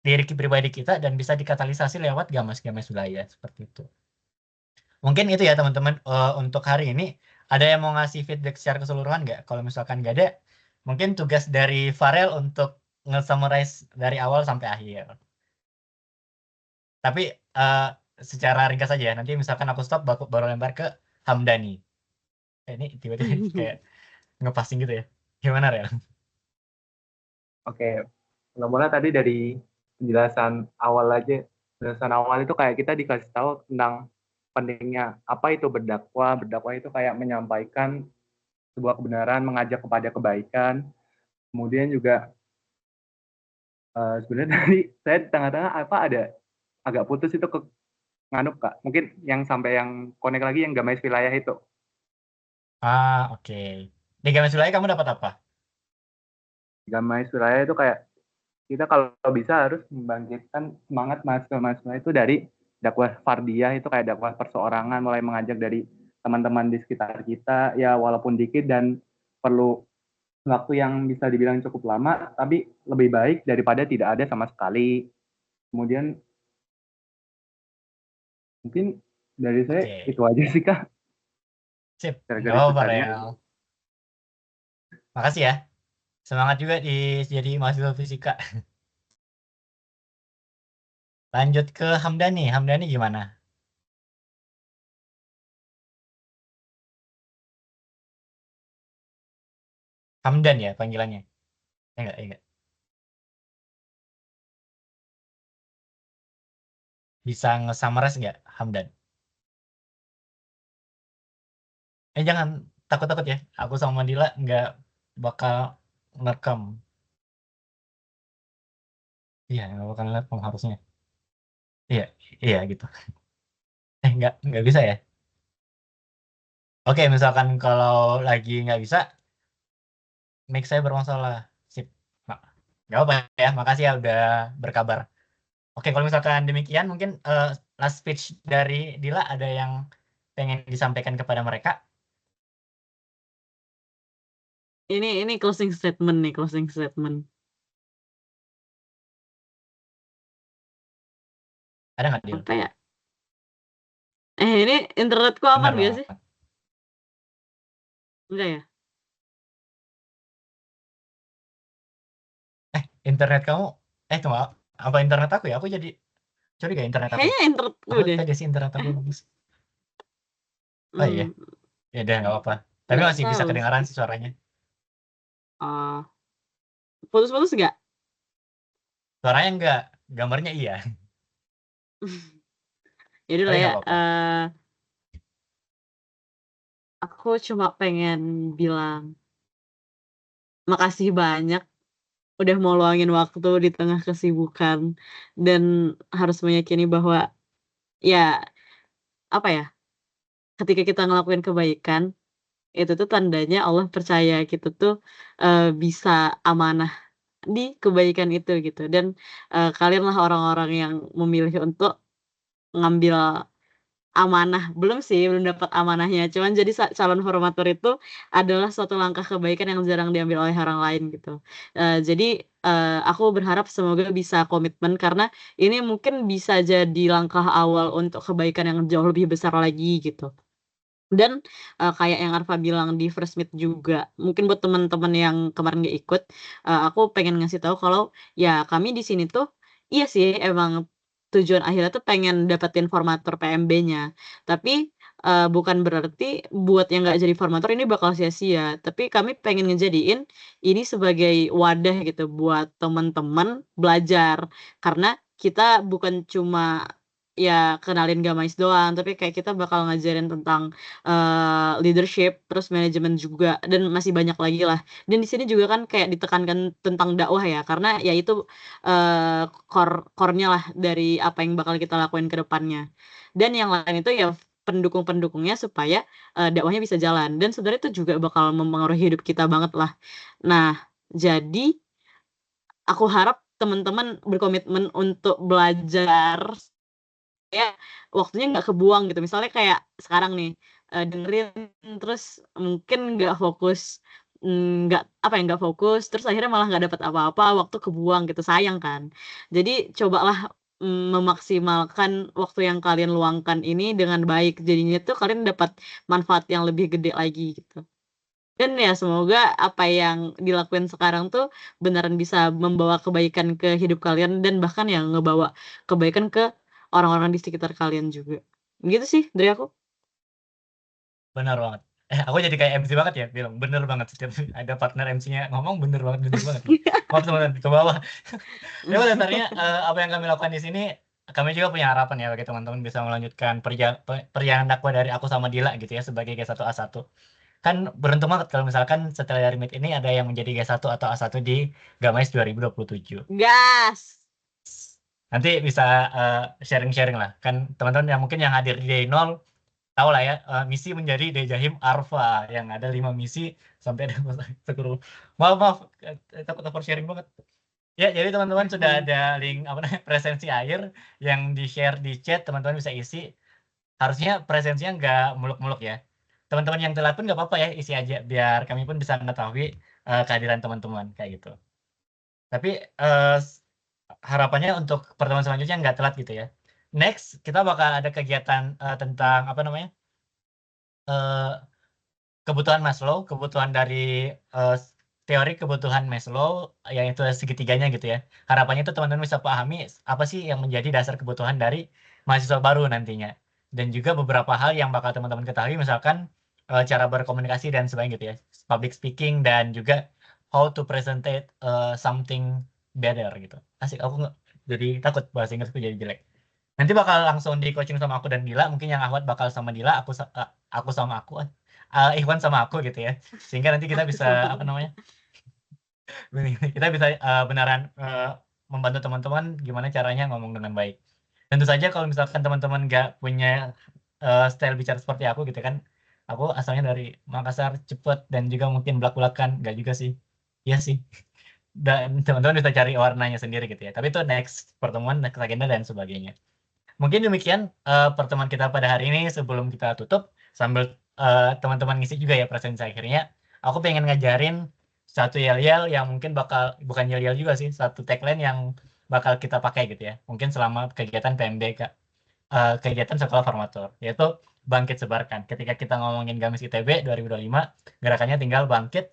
A: diri pribadi kita dan bisa dikatalisasi lewat gamas-gamas wilayah seperti itu. Mungkin itu ya teman-teman untuk hari ini. Ada yang mau ngasih feedback secara keseluruhan nggak? Kalau misalkan nggak ada, mungkin tugas dari Farel untuk nge-summarize dari awal sampai akhir. Tapi secara ringkas saja ya. Nanti misalkan aku stop baru lempar ke Hamdani. Ini tiba-tiba kayak ngepasing gitu ya. Gimana Rel?
H: Oke, mula-mula tadi dari penjelasan awal aja. Penjelasan awal itu kayak kita dikasih tahu tentang pentingnya apa itu berdakwah. Berdakwah itu kayak menyampaikan sebuah kebenaran, mengajak kepada kebaikan. Kemudian juga sebenarnya tadi saya di tengah-tengah apa ada agak putus itu ke nganup Kak. Mungkin yang sampai yang connect lagi yang Gamais wilayah itu.
A: Oke. Di gamas wilayah kamu dapat apa?
H: Gamais wilayah itu kayak kita kalau bisa harus membangkitkan semangat mahasiswa-mahasiswa itu dari dakwah fardiyah itu kayak dakwah perseorangan mulai mengajak dari teman-teman di sekitar kita ya walaupun dikit dan perlu waktu yang bisa dibilang cukup lama tapi lebih baik daripada tidak ada sama sekali. Kemudian mungkin dari saya itu aja sih Kak.
A: Sip.
H: Garis besarnya.
A: Makasih ya. Semangat juga jadi mahasiswa fisika. Lanjut ke Hamdani. Hamdani gimana? Hamdan ya panggilannya. Enggak. Bisa nge-summarize nggak Hamdan? Jangan takut-takut ya. Aku sama Dila nggak bakal ngerekam. Iya, nggak bakal ngerekam harusnya. Iya gitu. Nggak bisa ya. Oke, misalkan kalau lagi nggak bisa, mic saya bermasalah. Sip. Nah, Nggak apa ya, makasih ya udah berkabar. Oke, kalau misalkan demikian mungkin last speech dari Dila ada yang pengen disampaikan kepada mereka.
B: Ini closing statement nih, closing statement.
A: Ada nggak, Dil?
B: Apa ya? Ini internetku aman
A: Benar
B: gak sih?
A: banget.
B: Enggak ya?
A: Internet kamu, tunggu, apa internet aku ya? Aku jadi curiga internet aku.
B: Kayaknya internetku
A: Aku
B: deh.
A: tadi sih internet aku bagus. Oh iya, ya udah nggak apa-apa. Tapi
B: Nggak
A: masih bisa
B: tahu
A: kedengaran
B: sih.
A: sih suaranya.
B: Putus-putus nggak?
A: Suaranya enggak, gambarnya iya.
B: Ya udah
A: Tapi
B: lah ya.
A: nggak apa-apa.
B: Aku cuma pengen bilang makasih banyak udah mau luangin waktu di tengah kesibukan dan harus meyakini bahwa ya apa ya, ketika kita ngelakuin kebaikan itu tuh tandanya Allah percaya kita tuh bisa amanah di kebaikan itu gitu dan kalianlah orang-orang yang memilih untuk ngambil amanah. Belum sih, belum dapat amanahnya, cuman jadi calon formatur itu adalah suatu langkah kebaikan yang jarang diambil oleh orang lain gitu. Jadi aku berharap semoga bisa komitmen karena ini mungkin bisa jadi langkah awal untuk kebaikan yang jauh lebih besar lagi gitu. Dan kayak yang Arfa bilang di First Meet juga, mungkin buat teman-teman yang kemarin gak ikut, aku pengen ngasih tahu kalau ya kami di sini tuh iya sih emang tujuan akhirnya tuh pengen dapetin formatur PMB-nya. Tapi bukan berarti buat yang nggak jadi formatur ini bakal sia-sia. Tapi kami pengen ngejadiin ini sebagai wadah gitu buat teman-teman belajar. Karena kita bukan cuma ya kenalin Gamais doang, tapi kayak kita bakal ngajarin tentang leadership, terus manajemen juga, dan masih banyak lagi lah. Dan di sini juga kan kayak ditekankan tentang dakwah ya, karena ya itu core-nya lah dari apa yang bakal kita lakuin ke depannya. Dan yang lain itu ya pendukung-pendukungnya supaya dakwahnya bisa jalan. Dan sebenarnya itu juga bakal mempengaruhi hidup kita banget lah. Nah, jadi aku harap teman-teman berkomitmen untuk belajar ya waktunya nggak kebuang gitu. Misalnya kayak sekarang nih dengerin terus mungkin nggak fokus, nggak apa ya nggak fokus, terus akhirnya malah nggak dapat apa-apa, waktu kebuang gitu, sayang kan. Jadi cobalah memaksimalkan waktu yang kalian luangkan ini dengan baik. Jadinya tuh kalian dapat manfaat yang lebih gede lagi gitu. Dan ya semoga apa yang dilakuin sekarang tuh beneran bisa membawa kebaikan ke hidup kalian dan bahkan yang ngebawa kebaikan ke orang-orang di sekitar kalian juga. Gitu sih dari aku.
A: Benar banget. Aku jadi kayak MC banget ya, bilang bener banget setiap ada partner MC-nya ngomong bener banget. Maaf teman-teman, ke bawah. Ya pada dasarnya apa yang kami lakukan di sini, kami juga punya harapan ya bagi teman-teman bisa melanjutkan perjalanan dakwah dari aku sama Dila gitu ya sebagai G1A1. Kan beruntung banget kalau misalkan setelah dari Meet ini ada yang menjadi G1 atau A1 di Gamais 2027.
B: Gas.
A: Nanti bisa sharing-sharing lah. Kan teman-teman yang mungkin yang hadir di day 0 tahu lah ya, misi menjadi Dejahim Arfa yang ada 5 misi sampai ada sekuru. Maaf, takut oversharing banget. Ya, jadi teman-teman sudah ada link apa namanya presensi air yang di-share di chat, teman-teman bisa isi. Harusnya presensinya nggak muluk-muluk ya. Teman-teman yang telat pun nggak apa-apa ya, isi aja biar kami pun bisa mengetahui kehadiran teman-teman kayak gitu. Tapi harapannya untuk pertemuan selanjutnya nggak telat gitu ya. Next, kita bakal ada kegiatan tentang apa namanya? Kebutuhan Maslow, kebutuhan dari teori kebutuhan Maslow, yang itu segitiganya gitu ya. Harapannya itu teman-teman bisa pahami apa sih yang menjadi dasar kebutuhan dari mahasiswa baru nantinya. Dan juga beberapa hal yang bakal teman-teman ketahui, misalkan cara berkomunikasi dan sebagainya gitu ya. Public speaking dan juga how to present something better gitu. Asik, aku jadi takut bahasa Inggrisku jadi jelek. Nanti bakal langsung di coaching sama aku dan Dila. Mungkin yang Ahwat bakal sama Dila, aku sama aku, Ikhwan sama aku gitu ya. Sehingga nanti kita bisa apa namanya? Kita bisa beneran membantu teman-teman gimana caranya ngomong dengan baik. Tentu saja kalau misalkan teman-teman nggak punya style bicara seperti aku gitu kan. Aku asalnya dari Makassar, cepet dan juga mungkin belak-belakan, nggak juga sih. Iya sih. dan teman-teman bisa cari warnanya sendiri gitu ya. Tapi itu next pertemuan, next agenda dan sebagainya. Mungkin demikian pertemuan kita pada hari ini. Sebelum kita tutup, sambil teman-teman ngisi juga ya presentasi akhirnya, aku pengen ngajarin satu yel-yel yang mungkin bakal, bukan yel-yel juga sih, satu tagline yang bakal kita pakai gitu ya. Mungkin selama kegiatan PMB, kegiatan sekolah formatur, yaitu bangkit sebarkan. Ketika kita ngomongin Gamis ITB 2025, gerakannya tinggal bangkit,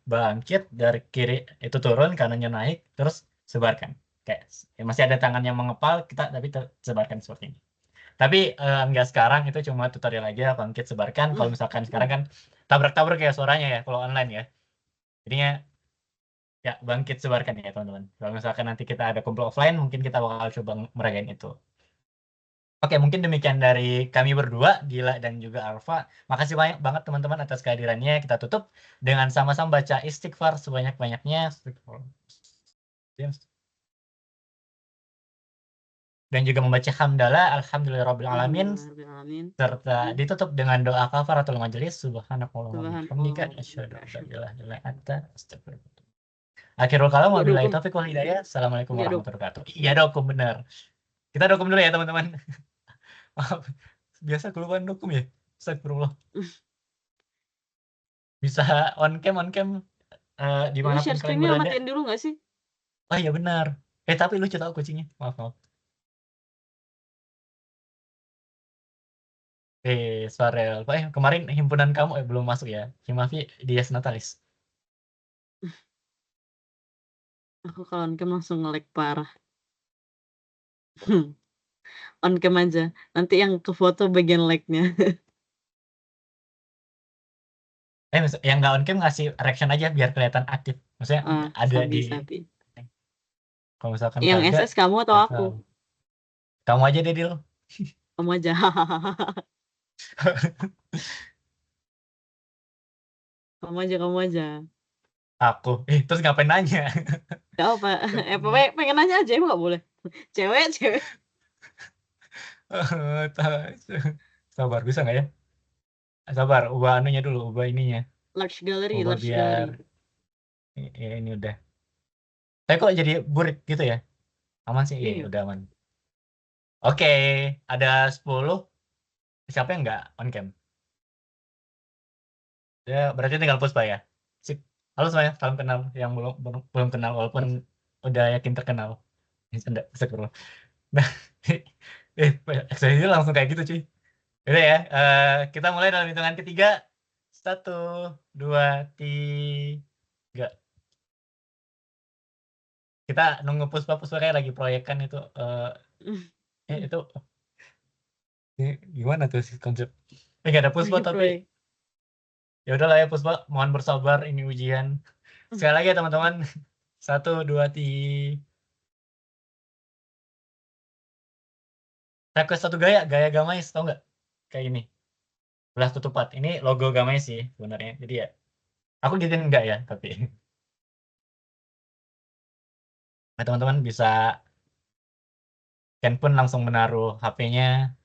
A: bangkit dari kiri itu turun, kanannya naik, terus sebarkan. Kayak masih ada tangan yang mengepal, kita tapi sebarkan seperti ini. Tapi enggak sekarang, itu cuma tutorial aja, bangkit sebarkan. Kalau misalkan sekarang kan tabrak-tabrak ya suaranya ya kalau online ya. Jadinya ya bangkit sebarkan ya teman-teman. Kalau misalkan nanti kita ada kumpul offline, mungkin kita bakal coba meragain itu. Oke, mungkin demikian dari kami berdua, Dila dan juga Alfa. Makasih banyak banget teman-teman atas kehadirannya. Kita tutup dengan sama-sama baca istighfar sebanyak-banyaknya. Dan juga membaca hamdalah, alhamdulillahirrabbilalamin.
B: Alhamdulillahirrahmanirrahim.
A: Serta ditutup dengan doa kafaratul majelis. Subhanakallahumma wa bihamdika,
B: Subhanallah.
A: asyhadu an la ilaha illa anta, astaghfiruka. Akhirul kalam,
B: Iya,
A: wabillahi
B: dokum.
A: taufiq wal hidayah. Assalamualaikum
B: Iya, dok.
A: warahmatullahi wabarakatuh. Iya, dokum benar. Kita dokum dulu ya teman-teman. Maaf, biasa kelupaan dokum ya. Astagfirullah. Bisa on cam
B: Ini
A: dimanapun
B: share
A: kalian
B: screen-nya
A: berada.
B: matiin dulu nggak sih?
A: Oh iya benar. Tapi lucu tau kucingnya. Maaf. Farel. Kemarin himpunan kamu belum masuk ya. Himafi Dias Natalis.
B: Aku kalau on cam langsung nge-lag parah. On cam aja. Nanti yang ke foto bagian lag-nya.
A: Yang nggak on cam ngasih reaction aja biar kelihatan aktif. Maksudnya ada di.
B: Sabi.
A: Kalau misalkan
B: Yang
A: kagak,
B: SS kamu atau aku?
A: Kamu aja deh, Dil.
B: Kamu aja. Kamu aja.
A: Aku. Terus ngapain nanya?
B: Gak apa. Pengen nanya aja, emang gak boleh. Cewek.
A: Sabar, bisa nggak ya? Sabar, ubah anunya dulu, ubah ininya.
B: Large gallery.
A: Biar ini udah. Tapi kok jadi burik gitu ya? Aman sih, iya, udah aman. Oke, ada 10. Siapa yang nggak on cam? Ya, berarti tinggal Puspa ya. Sip. Halo semuanya, salam kenal yang belum kenal walaupun udah yakin terkenal. Enggak, astagfirullah. Nah, ekspresinya langsung kayak gitu cuy. Udah ya, kita mulai dalam hitungan ketiga. 1, 2, 3. Kita nunggu Puspa kayak lagi proyekan itu. Itu gimana tuh sih konsep? Nggak ada Puspa tapi ya udahlah ya Puspa, mohon bersabar, ini ujian. Sekali lagi ya teman-teman. 1, 2, 3. Request satu gaya Gamais, tau nggak? Kayak ini. Belah ketupat. Ini logo Gamais sih sebenarnya. Jadi ya, aku gituin enggak ya, tapi. Nah, teman-teman bisa Ken pun langsung menaruh HP-nya.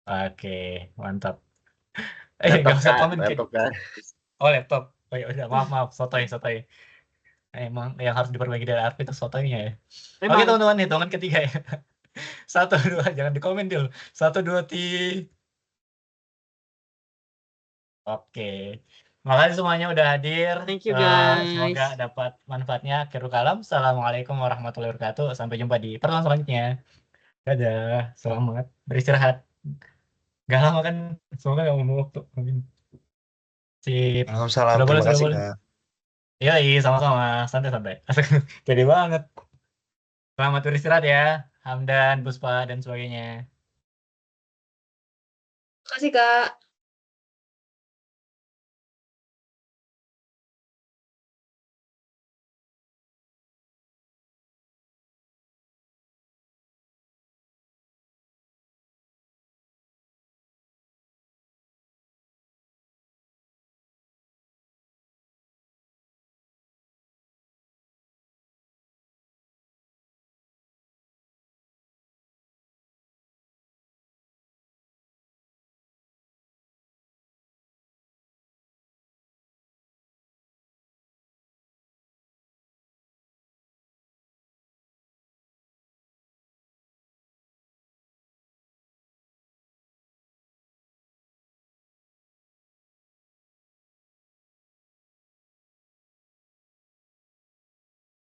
A: Oke, mantap. Nggak usah komen.
G: Laptop kan.
A: Oh, laptop. Oh ya udah, maaf, sotoy. Emang yang harus diperbaiki dari Arfi itu sotoynya ya. Oke teman-teman, hitungan ketiga ya. 1, 2, jangan dikomen dulu. 1, 2, 3. Oke. Makasih semuanya udah hadir.
B: Thank you guys.
A: Semoga dapat manfaatnya. Akhirul kalam. Assalamualaikum warahmatullahi wabarakatuh. Sampai jumpa di pertemuan selanjutnya. Dadah. Selamat beristirahat. Gak lama kan? Semoga gak mau waktu. Sip.
I: Waalaikumsalam.
A: Sudah boleh,
I: Terima kasih,
A: boleh.
I: Kak.
A: Yoi, sama-sama. Santai. Pede banget. Selamat beristirahat ya. Hamdan, Puspa, dan sebagainya.
F: Terima kasih, Kak.